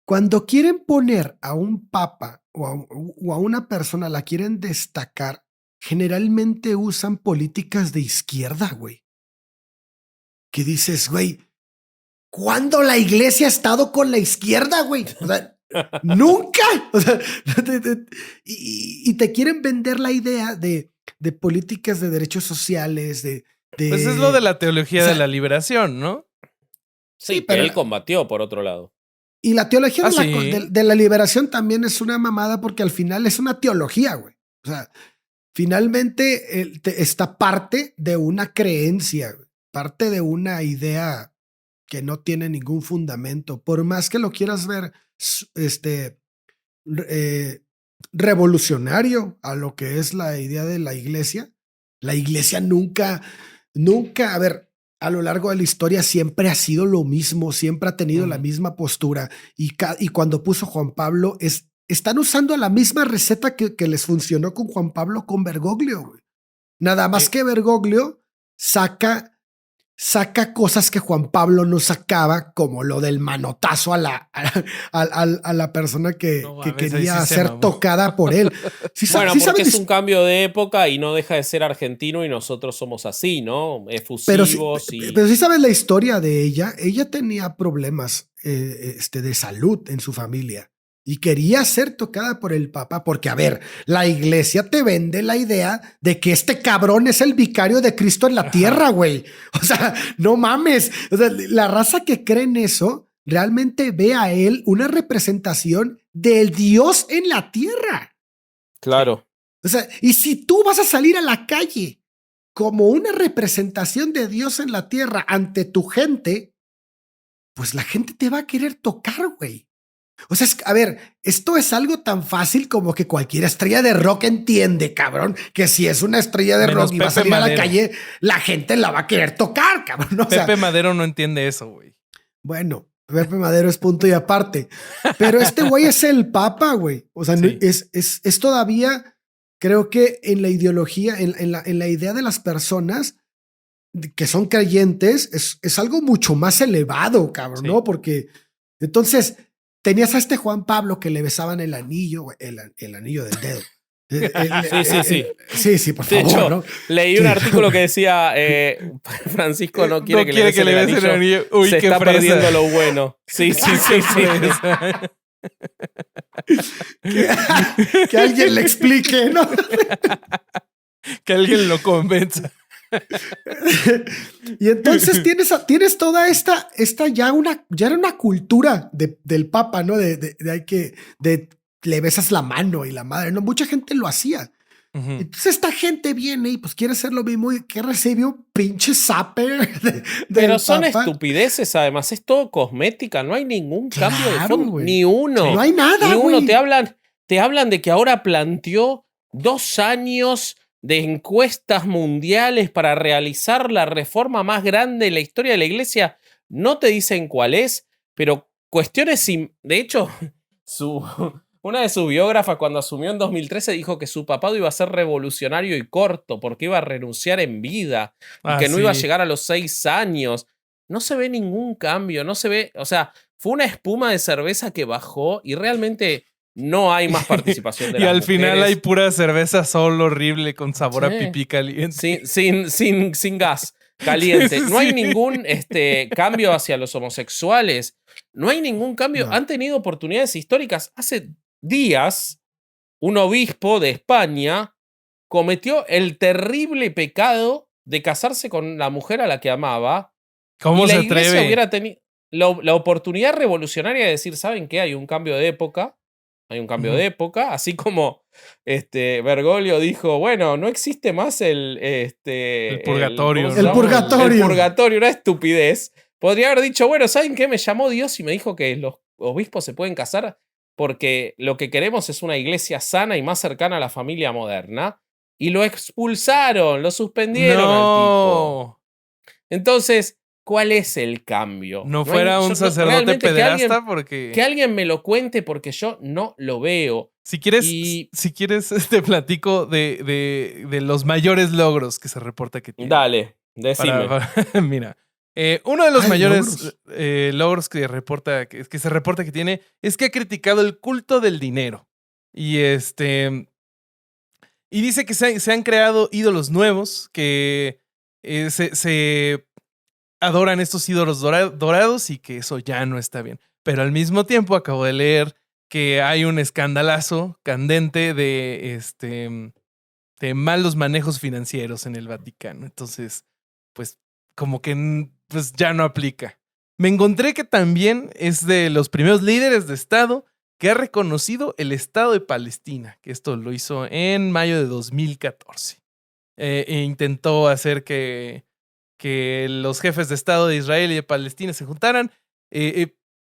cuando quieren poner a un papa o a una persona, la quieren destacar, generalmente usan políticas de izquierda, güey. Que dices, güey, ¿cuándo la iglesia ha estado con la izquierda, güey? O sea, nunca. O sea, y te quieren vender la idea de políticas de derechos sociales, Pues es lo de la teología, o sea, de la liberación, ¿no? Sí, pero él combatió, por otro lado. Y la teología de la liberación también es una mamada, porque al final es una teología, güey. O sea, finalmente está parte de una creencia, parte de una idea que no tiene ningún fundamento. Por más que lo quieras ver revolucionario a lo que es la idea de la iglesia nunca, a ver, a lo largo de la historia siempre ha sido lo mismo, siempre ha tenido la misma postura. Y cuando puso Juan Pablo, están usando la misma receta que les funcionó con Juan Pablo con Bergoglio, güey. Nada más que Bergoglio saca cosas que Juan Pablo no sacaba, como lo del manotazo a la persona que quería ser tocada por él. Bueno, porque es un cambio de época y no deja de ser argentino, y nosotros somos así, ¿no? Efusivos. Pero sí sabes la historia de ella. Ella tenía problemas de salud en su familia y quería ser tocada por el Papa, porque, a ver, la iglesia te vende la idea de que este cabrón es el vicario de Cristo en la tierra, güey. O sea, no mames. O sea, la raza que cree en eso realmente ve a él una representación del Dios en la tierra. Claro. O sea, y si tú vas a salir a la calle como una representación de Dios en la tierra ante tu gente, pues la gente te va a querer tocar, güey. O sea, a ver, esto es algo tan fácil como que cualquier estrella de rock entiende, cabrón, que si es una estrella de rock y va a salir a la calle, la gente la va a querer tocar, cabrón. O sea, Pepe Madero no entiende eso, güey. Bueno, Pepe Madero es punto y aparte. Pero este güey es el papa, güey. O sea, sí. es todavía, creo que en la ideología, en la idea de las personas que son creyentes, es algo mucho más elevado, cabrón, sí. ¿No? Porque entonces tenías a este Juan Pablo que le besaban el anillo, el anillo del dedo. Sí, por favor. De hecho, ¿no? Leí un artículo que decía Francisco no quiere que le besen el anillo. Uy, se está perdiendo lo bueno. Sí. Que alguien le explique, ¿no? Que alguien lo convenza. Y entonces tienes toda esta ya era una cultura del Papa, ¿no? De le besas la mano y la madre, ¿no? Mucha gente lo hacía. Entonces esta gente viene y pues quiere hacer lo mismo, y que recibió pinche zapper pero son Papa. Estupideces, además, es todo cosmética, no hay ningún cambio de fondo, wey. Ni uno. No hay nada, ni uno. Te hablan de que ahora planteó 2 años de encuestas mundiales para realizar la reforma más grande en la historia de la iglesia. No te dicen cuál es, pero cuestiones de hecho, una de sus biógrafas, cuando asumió en 2013, dijo que su papado iba a ser revolucionario y corto, porque iba a renunciar en vida, y que no iba a llegar a los 6 años. No se ve ningún cambio, no se ve, o sea, fue una espuma de cerveza que bajó, y realmente no hay más participación de Y las al final mujeres. hay pura cerveza sol horrible con sabor a Sí. pipí caliente. Sin gas caliente. Sí, No hay sí. ningún cambio hacia los homosexuales. No hay ningún cambio. No. Han tenido oportunidades históricas. Hace días, un obispo de España cometió el terrible pecado de casarse con la mujer a la que amaba. ¿Cómo y la se iglesia atreve? hubiera tenido la oportunidad revolucionaria de decir, ¿saben qué? Hay un cambio de época. Hay un cambio Ujú. de época. Así como Bergoglio dijo, bueno, no existe más el purgatorio, ¿cómo se El llama? purgatorio. El purgatorio, una estupidez. Podría haber dicho, bueno, ¿saben qué? Me llamó Dios y me dijo que los obispos se pueden casar porque lo que queremos es una iglesia sana y más cercana a la familia moderna. Y lo expulsaron, lo suspendieron al tipo. No. Entonces, ¿cuál es el cambio? No hay- fuera un yo- sacerdote realmente pederasta porque... que alguien me lo cuente porque yo no lo veo. Si quieres, Y si quieres te platico de los mayores logros que se reporta que tiene. dale, decime. Mira, uno de los Ay, mayores logros. logros que se reporta que tiene es que ha criticado el culto del dinero. Y y dice que se han creado ídolos nuevos que se adoran estos ídolos dorados y que eso ya no está bien. Pero al mismo tiempo acabo de leer que hay un escandalazo candente de malos manejos financieros en el Vaticano. Entonces, pues como que pues, ya no aplica. Me encontré que también es de los primeros líderes de Estado que ha reconocido el Estado de Palestina, que esto lo hizo en mayo de 2014. E intentó hacer que los jefes de Estado de Israel y de Palestina se juntaran.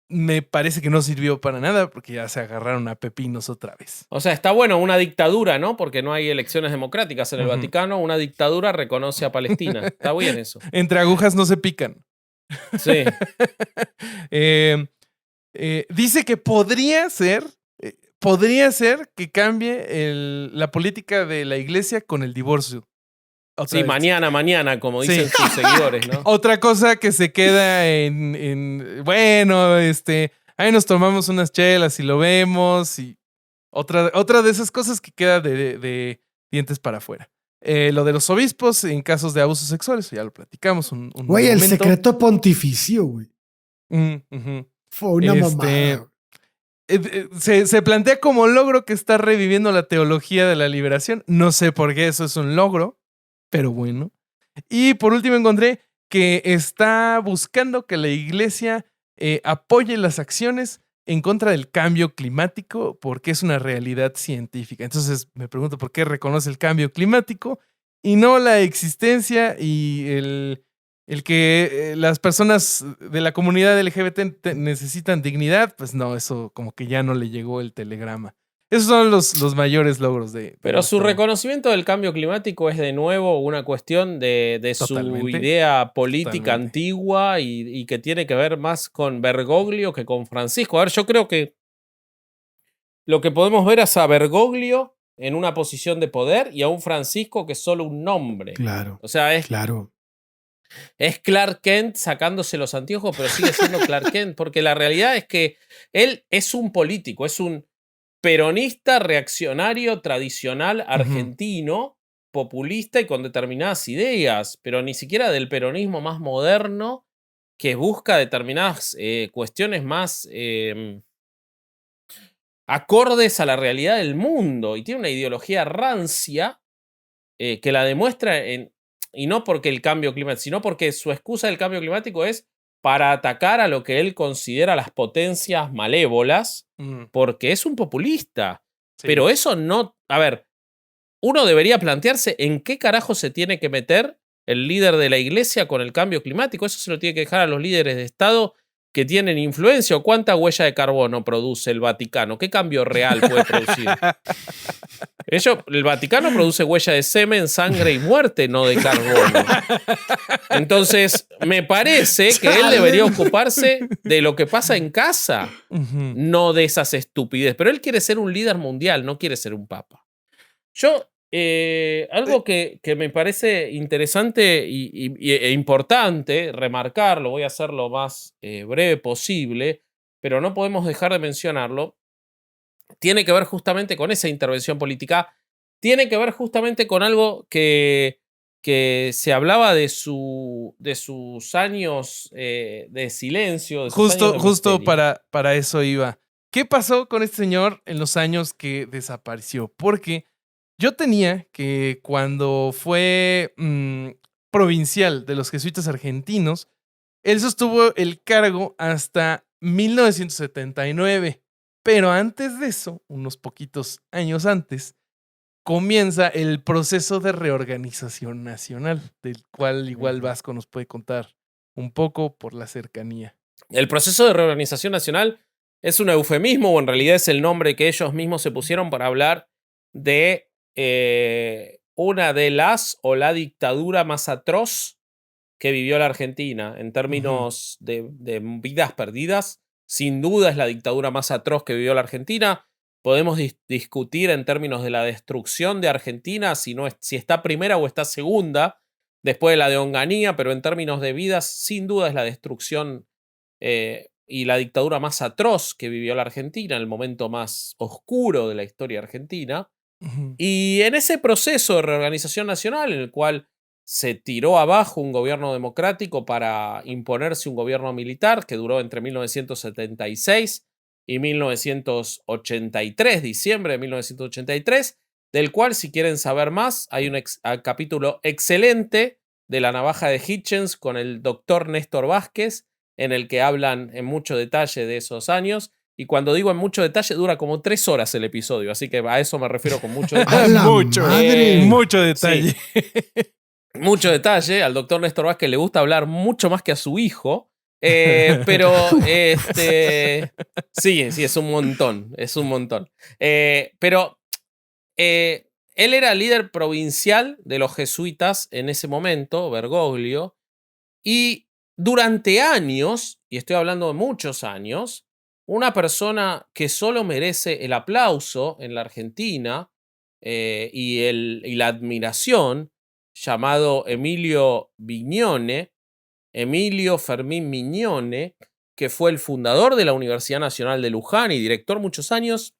Me parece que no sirvió para nada porque ya se agarraron a pepinos otra vez. O sea, está bueno una dictadura, ¿no? Porque no hay elecciones democráticas en el Ujú. Vaticano. Una dictadura reconoce a Palestina. Está bien eso. Entre agujas no se pican. Sí. Dice que podría ser que cambie la política de la iglesia con el divorcio. Otra Sí, vez. mañana, como Sí. dicen sus seguidores, ¿no? Otra cosa que se queda bueno, ahí nos tomamos unas chelas y lo vemos. Y otra de esas cosas que queda de dientes para afuera. Lo de los obispos en casos de abusos sexuales, ya lo platicamos un Güey, el momento. secreto pontificio, güey. Ujú. Fue una mamada. Se plantea como logro que está reviviendo la teología de la liberación. No sé por qué eso es un logro, pero bueno. Y por último encontré que está buscando que la iglesia apoye las acciones en contra del cambio climático porque es una realidad científica. Entonces me pregunto por qué reconoce el cambio climático y no la existencia y el que las personas de la comunidad LGBT necesitan dignidad. Pues no, eso como que ya no le llegó el telegrama. Esos son los mayores logros de Pero su nuestro- reconocimiento del cambio climático es de nuevo una cuestión de su Totalmente. idea política Totalmente. antigua y que tiene que ver más con Bergoglio que con Francisco. A ver, yo creo que lo que podemos ver es a Bergoglio en una posición de poder y a un Francisco que es solo un nombre. Claro, O sea, es claro. Clark Kent sacándose los anteojos, pero sigue siendo Clark Kent, porque la realidad es que él es un político, es un peronista reaccionario tradicional argentino, populista y con determinadas ideas, pero ni siquiera del peronismo más moderno que busca determinadas cuestiones más acordes a la realidad del mundo y tiene una ideología rancia que la demuestra y no porque el cambio climático, sino porque su excusa del cambio climático es para atacar a lo que él considera las potencias malévolas, porque es un populista. Sí. Pero eso no... A ver, uno debería plantearse en qué carajo se tiene que meter el líder de la iglesia con el cambio climático. Eso se lo tiene que dejar a los líderes de Estado que tienen influencia o cuánta huella de carbono produce el Vaticano. ¿Qué cambio real puede producir? El Vaticano produce huella de semen, sangre y muerte, no de carbono. Entonces, me parece que él debería ocuparse de lo que pasa en casa, no de esas estupideces. Pero él quiere ser un líder mundial, no quiere ser un papa. Yo, algo que me parece interesante e importante remarcarlo, voy a hacer lo más breve posible, pero no podemos dejar de mencionarlo, tiene que ver justamente con esa intervención política, tiene que ver justamente con algo que se hablaba de sus años de silencio, de sus años de Justo misterio. para eso iba. ¿Qué pasó con este señor en los años que desapareció? Porque yo tenía que cuando fue provincial de los jesuitas argentinos, él sostuvo el cargo hasta 1979. Pero antes de eso, unos poquitos años antes, comienza el proceso de reorganización nacional, del cual igual Ujú. Vasco nos puede contar un poco por la cercanía. El proceso de reorganización nacional es un eufemismo, o en realidad es el nombre que ellos mismos se pusieron para hablar de una de las o la dictadura más atroz que vivió la Argentina en Ujú. términos de vidas perdidas. Sin duda es la dictadura más atroz que vivió la Argentina. Podemos discutir en términos de la destrucción de Argentina, si está primera o está segunda, después de la de Onganía, pero en términos de vidas, sin duda es la destrucción y la dictadura más atroz que vivió la Argentina, el momento más oscuro de la historia argentina. Ujú. Y en ese proceso de reorganización nacional, en el cual se tiró abajo un gobierno democrático para imponerse un gobierno militar que duró entre 1976 y 1983, diciembre de 1983, del cual, si quieren saber más, hay un capítulo excelente de La navaja de Hitchens con el doctor Néstor Vázquez, en el que hablan en mucho detalle de esos años. Y cuando digo en mucho detalle, dura como 3 horas el episodio, así que a eso me refiero con mucho ¡A detalle. la Mucho, madre! mucho Sí, detalle. mucho detalle. Al doctor Néstor Vázquez le gusta hablar mucho más que a su hijo, pero sí, sí, es un montón, es un montón. Pero él era líder provincial de los jesuitas en ese momento, Bergoglio, y durante años, y estoy hablando de muchos años, una persona que solo merece el aplauso en la Argentina y la admiración, llamado Emilio Vignone, Emilio Fermín Mignone, que fue el fundador de la Universidad Nacional de Luján y director muchos años,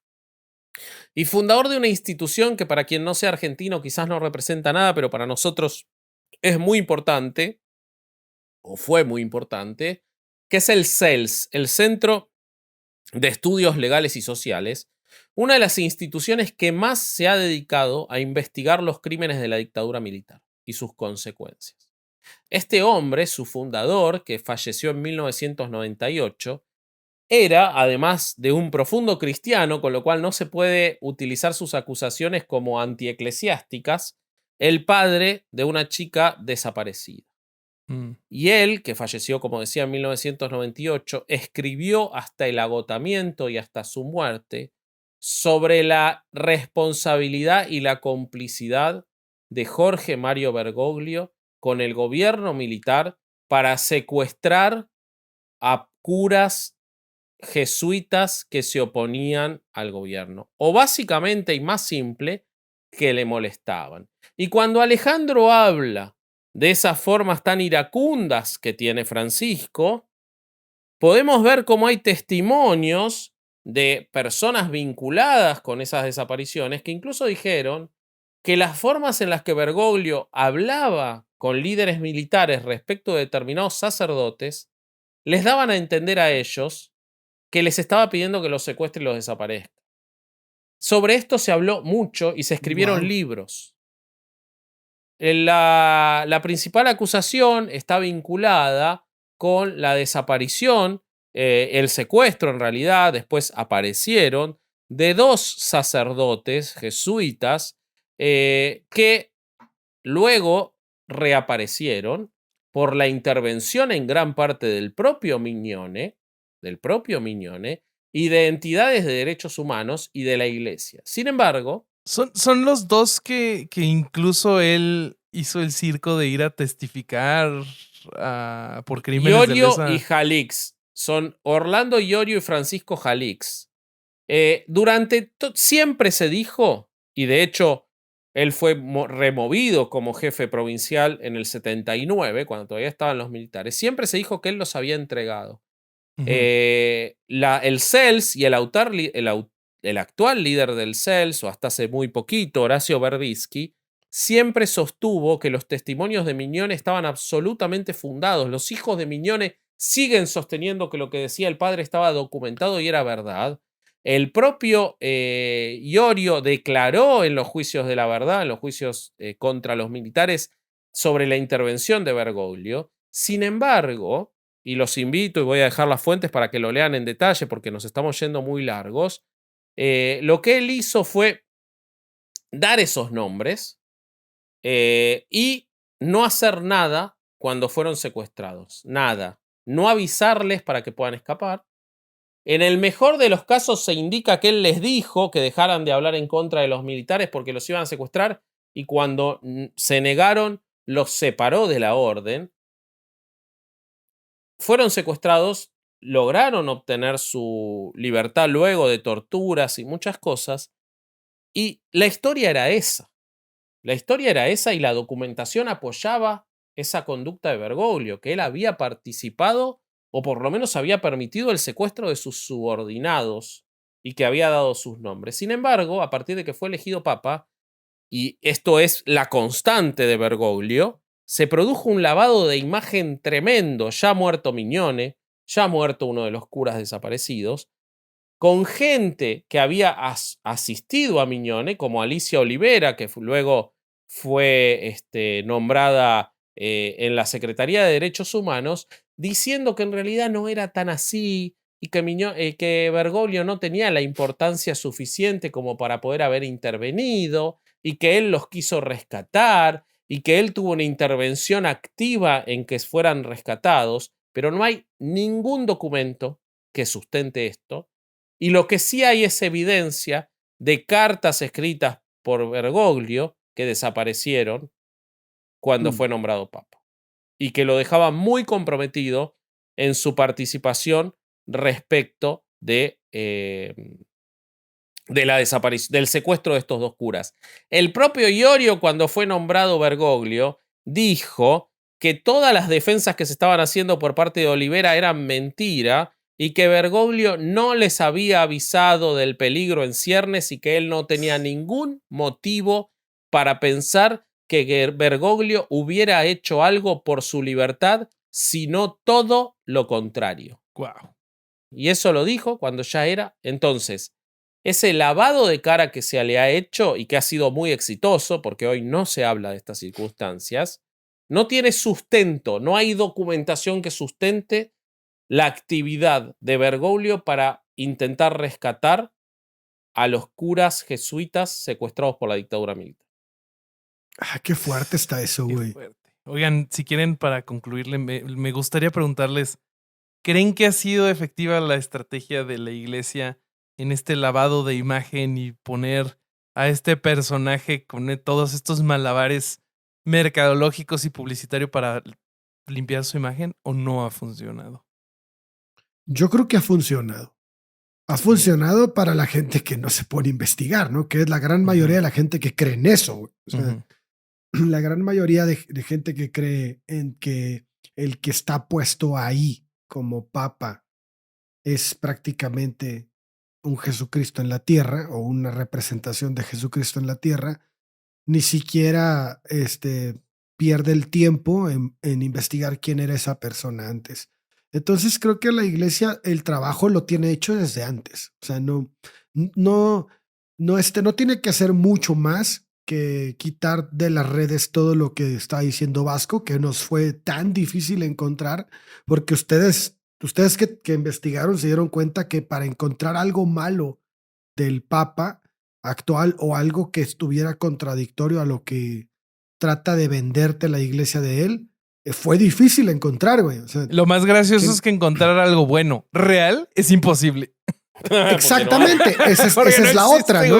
y fundador de una institución que para quien no sea argentino quizás no representa nada, pero para nosotros es muy importante, o fue muy importante, que es el CELS, el Centro de Estudios Legales y Sociales, una de las instituciones que más se ha dedicado a investigar los crímenes de la dictadura militar y sus consecuencias. Este hombre, su fundador, que falleció en 1998, era, además de un profundo cristiano, con lo cual no se puede utilizar sus acusaciones como antieclesiásticas, el padre de una chica desaparecida. Mm. Y él, que falleció, como decía, en 1998, escribió hasta el agotamiento y hasta su muerte sobre la responsabilidad y la complicidad de Jorge Mario Bergoglio con el gobierno militar para secuestrar a curas jesuitas que se oponían al gobierno. O básicamente y más simple, que le molestaban. Y cuando Alejandro habla de esas formas tan iracundas que tiene Francisco, podemos ver cómo hay testimonios de personas vinculadas con esas desapariciones que incluso dijeron que las formas en las que Bergoglio hablaba con líderes militares respecto de determinados sacerdotes les daban a entender a ellos que les estaba pidiendo que los secuestre y los desaparezca. Sobre esto se habló mucho y se escribieron Wow. libros. La principal acusación está vinculada con la desaparición, el secuestro en realidad, después aparecieron, de 2 sacerdotes jesuitas que luego reaparecieron por la intervención en gran parte del propio Mignone y de entidades de derechos humanos y de la iglesia. Sin embargo, Son los dos que incluso él hizo el circo de ir a testificar por crímenes de Iorio y lesa. Jalix son Orlando Iorio y Francisco Jalix. Siempre se dijo, y de hecho él fue removido como jefe provincial en el 79, cuando todavía estaban los militares, siempre se dijo que él los había entregado. Ujú. El CELS y el actual líder del CELS, o hasta hace muy poquito, Horacio Verbitsky, siempre sostuvo que los testimonios de Mignone estaban absolutamente fundados. Los hijos de Mignone siguen sosteniendo que lo que decía el padre estaba documentado y era verdad. El propio Iorio declaró en los juicios de la verdad, en los juicios contra los militares, sobre la intervención de Bergoglio. Sin embargo, y los invito, y voy a dejar las fuentes para que lo lean en detalle porque nos estamos yendo muy largos, lo que él hizo fue dar esos nombres y no hacer nada cuando fueron secuestrados. Nada. No avisarles para que puedan escapar. En el mejor de los casos se indica que él les dijo que dejaran de hablar en contra de los militares porque los iban a secuestrar, y cuando se negaron los separó de la orden. Fueron secuestrados, lograron obtener su libertad luego de torturas y muchas cosas, y la historia era esa. La historia era esa y la documentación apoyaba esa conducta de Bergoglio, que él había participado o por lo menos había permitido el secuestro de sus subordinados y que había dado sus nombres. Sin embargo, a partir de que fue elegido papa, y esto es la constante de Bergoglio, se produjo un lavado de imagen tremendo, ya muerto Mignone, ya muerto uno de los curas desaparecidos, con gente que había asistido a Mignone, como Alicia Olivera, que luego fue nombrada en la Secretaría de Derechos Humanos, diciendo que en realidad no era tan así y que Bergoglio no tenía la importancia suficiente como para poder haber intervenido, y que él los quiso rescatar, y que él tuvo una intervención activa en que fueran rescatados, pero no hay ningún documento que sustente esto. Y lo que sí hay es evidencia de cartas escritas por Bergoglio que desaparecieron cuando fue nombrado papa, y que lo dejaban muy comprometido en su participación respecto de la desaparición, del secuestro de estos dos curas. El propio Iorio, cuando fue nombrado Bergoglio, dijo que todas las defensas que se estaban haciendo por parte de Olivera eran mentira, y que Bergoglio no les había avisado del peligro en ciernes, y que él no tenía ningún motivo para pensar que Bergoglio hubiera hecho algo por su libertad, sino todo lo contrario. Wow. Y eso lo dijo cuando ya era. Entonces, ese lavado de cara que se le ha hecho y que ha sido muy exitoso, porque hoy no se habla de estas circunstancias, no tiene sustento, no hay documentación que sustente la actividad de Bergoglio para intentar rescatar a los curas jesuitas secuestrados por la dictadura militar. Ah, qué fuerte está eso, Qué güey. fuerte. Oigan, si quieren, para concluirle, me gustaría preguntarles, ¿creen que ha sido efectiva la estrategia de la iglesia en este lavado de imagen y poner a este personaje con todos estos malabares mercadológicos y publicitarios para limpiar su imagen, o no ha funcionado? Yo creo que ha funcionado. Ha funcionado para la gente que no se pone a investigar, ¿no? Que es la gran mayoría de la gente que cree en eso, güey. O sea, la gran mayoría de gente que cree en que el que está puesto ahí como papa es prácticamente un Jesucristo en la tierra, o una representación de Jesucristo en la tierra, ni siquiera pierde el tiempo en investigar quién era esa persona antes. Entonces creo que la iglesia el trabajo lo tiene hecho desde antes. O sea, no tiene que hacer mucho más que quitar de las redes todo lo que está diciendo Vasco, que nos fue tan difícil encontrar, porque ustedes que investigaron se dieron cuenta que para encontrar algo malo del Papa actual, o algo que estuviera contradictorio a lo que trata de venderte la iglesia de él, fue difícil encontrar, güey. O sea, lo más gracioso es que encontrar algo bueno, real, es imposible. Exactamente, esa es la otra, ¿no?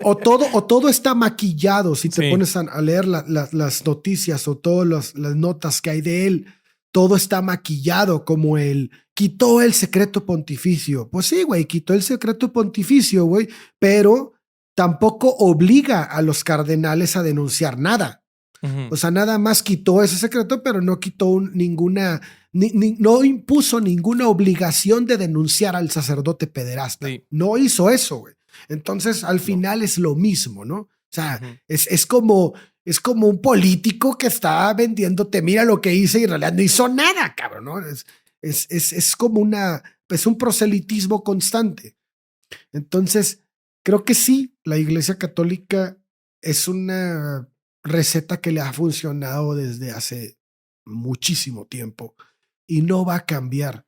O todo está maquillado. Si te pones a leer las noticias o todas las notas que hay de él, todo está maquillado, como él quitó el secreto pontificio. Pues sí, güey, quitó el secreto pontificio, güey, pero tampoco obliga a los cardenales a denunciar nada. O sea, nada más quitó ese secreto, pero no quitó ninguna no impuso ninguna obligación de denunciar al sacerdote pederasta. Sí. No hizo eso, güey. Entonces, al final es lo mismo, ¿no? O sea, es como un político que está vendiéndote, mira lo que hice y en realidad no hizo nada, cabrón, ¿no? Es como un proselitismo constante. Entonces, creo que sí, la Iglesia Católica es una receta que le ha funcionado desde hace muchísimo tiempo y no va a cambiar.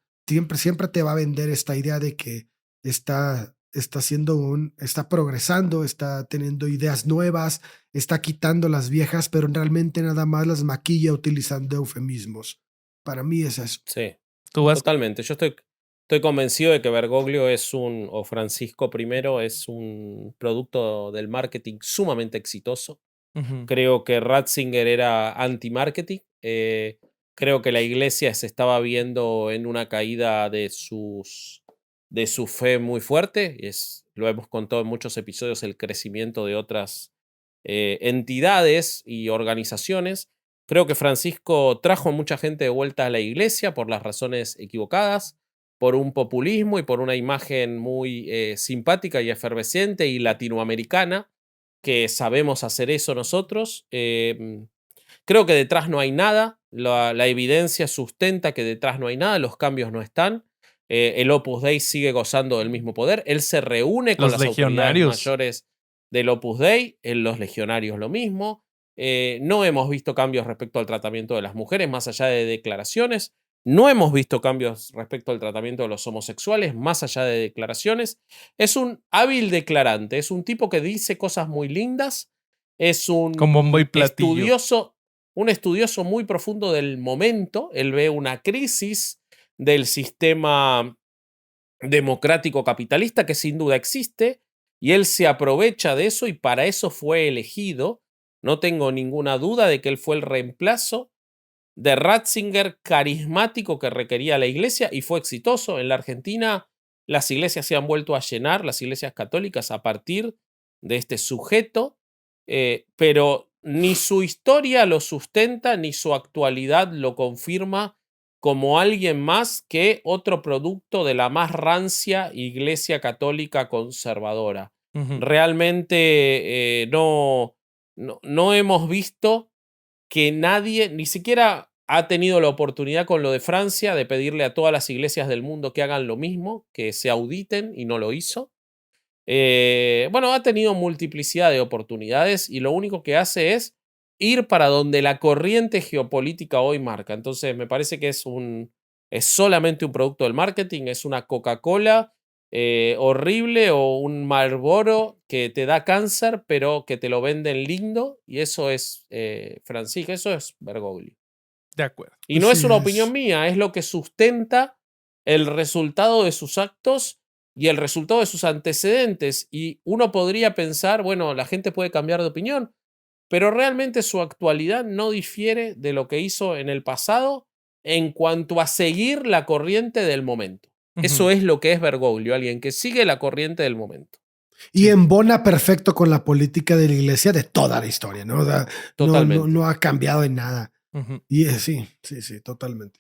Siempre te va a vender esta idea de que está progresando, está teniendo ideas nuevas, está quitando las viejas, pero realmente nada más las maquilla utilizando eufemismos. Para mí es eso. Sí, ¿Tú vas? totalmente. Yo estoy convencido de que Bergoglio o Francisco I es un producto del marketing sumamente exitoso. Creo que Ratzinger era anti-marketing. Creo que la iglesia se estaba viendo en una caída de su fe muy fuerte. Lo hemos contado en muchos episodios, el crecimiento de otras entidades y organizaciones. Creo que Francisco trajo mucha gente de vuelta a la iglesia por las razones equivocadas, por un populismo y por una imagen muy simpática y efervescente y latinoamericana, que sabemos hacer eso nosotros. Creo que detrás no hay nada, la evidencia sustenta que detrás no hay nada, los cambios no están. El Opus Dei sigue gozando del mismo poder, él se reúne con Los las autoridades legionarios. mayores del Opus Dei, en los legionarios lo mismo. No hemos visto cambios respecto al tratamiento de las mujeres, más allá de declaraciones. No hemos visto cambios respecto al tratamiento de los homosexuales, más allá de declaraciones. Es un hábil declarante, es un tipo que dice cosas muy lindas, es Con bombo y platillo. un estudioso muy profundo del momento. Él ve una crisis del sistema democrático capitalista que sin duda existe, y él se aprovecha de eso y para eso fue elegido. No tengo ninguna duda de que él fue el reemplazo de Ratzinger carismático que requería la iglesia y fue exitoso. En la Argentina las iglesias se han vuelto a llenar, las iglesias católicas, a partir de este sujeto, pero ni su historia lo sustenta ni su actualidad lo confirma como alguien más que otro producto de la más rancia iglesia católica conservadora. Realmente no hemos visto que nadie, ni siquiera ha tenido la oportunidad con lo de Francia de pedirle a todas las iglesias del mundo que hagan lo mismo, que se auditen, y no lo hizo. Bueno, ha tenido multiplicidad de oportunidades y lo único que hace es ir para donde la corriente geopolítica hoy marca. Entonces me parece que es solamente un producto del marketing, es una Coca-Cola horrible o un Marlboro que te da cáncer, pero que te lo venden lindo, y eso es Francisco, eso es Bergoglio. De acuerdo. Y no es una opinión mía, es lo que sustenta el resultado de sus actos y el resultado de sus antecedentes. Y uno podría pensar, bueno, la gente puede cambiar de opinión, pero realmente su actualidad no difiere de lo que hizo en el pasado en cuanto a seguir la corriente del momento. Eso es lo que es Bergoglio, alguien que sigue la corriente del momento. Y embona perfecto con la política de la iglesia de toda la historia, ¿no? O sea, Totalmente. No ha cambiado en nada. Y sí, totalmente.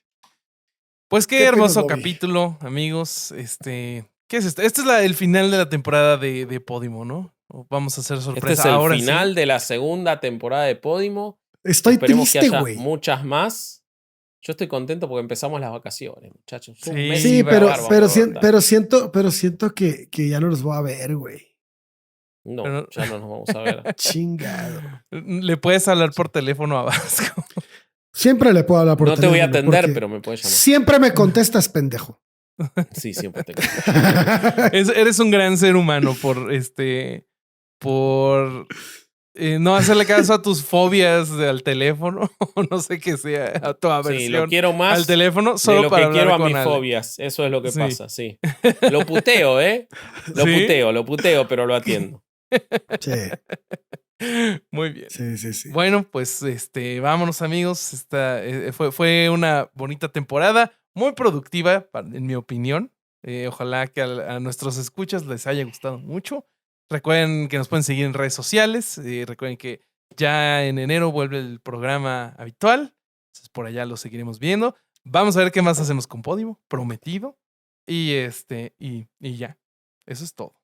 Pues qué hermoso capítulo, amigos. ¿Qué es esto? Este es el final de la temporada de Podimo, ¿no? Vamos a hacer sorpresa. Este es el ahora final de la segunda temporada de Podimo. Estoy Esperemos triste, que haya güey. muchas más. Yo estoy contento porque empezamos las vacaciones, muchachos. Sí, pero siento que ya no los voy a ver, güey. No, ya no nos vamos a ver. Chingado. Le puedes hablar por teléfono a Vasco. Siempre le puedo hablar por teléfono. No te voy a atender, pero me puedes llamar. Siempre me contestas, pendejo. Sí, siempre te contesto. Eres un gran ser humano por no hacerle caso a tus fobias al teléfono, o no sé qué sea, a tu aversión. Sí, lo quiero más al teléfono solo de lo para que quiero a con mis Ale. fobias. Eso es lo que pasa, sí. Lo puteo, Lo puteo, pero lo atiendo. Sí. Muy bien. Sí. Bueno, pues vámonos, amigos. Fue una bonita temporada, muy productiva, en mi opinión. Ojalá que a nuestros escuchas les haya gustado mucho. Recuerden que nos pueden seguir en redes sociales. Recuerden que ya en enero vuelve el programa habitual. Entonces por allá lo seguiremos viendo. Vamos a ver qué más hacemos con Podimo, prometido. Y ya. Eso es todo.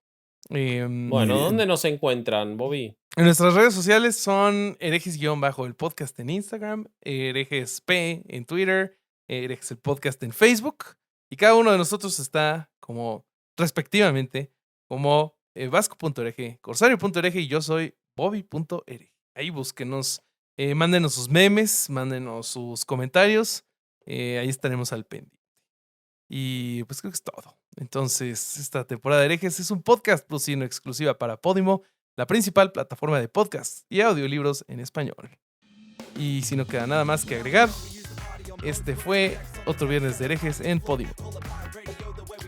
Bueno, ¿dónde nos encuentran, Bobby? En nuestras redes sociales son herejes-el podcast en Instagram, herejesp en Twitter, herejes el podcast en Facebook. Y cada uno de nosotros está como, respectivamente, como vasco.hereje, corsario.hereje y yo soy bobby.hereje. Ahí búsquenos, mándenos sus memes, mándenos sus comentarios. Ahí estaremos al pendiente. Y pues creo que es todo. Entonces, esta temporada de Herejes es un podcast producido exclusiva para Podimo, la principal plataforma de podcasts y audiolibros en español. Y si no queda nada más que agregar, este fue otro viernes de Herejes en Podimo.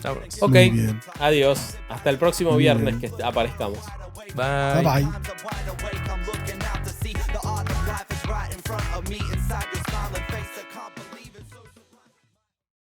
Vámonos. Ok, Muy bien. adiós. Hasta el próximo Muy viernes bien. que aparezcamos. Bye. Bye bye. I'm looking out to see the art of life is right in front of me inside your smile and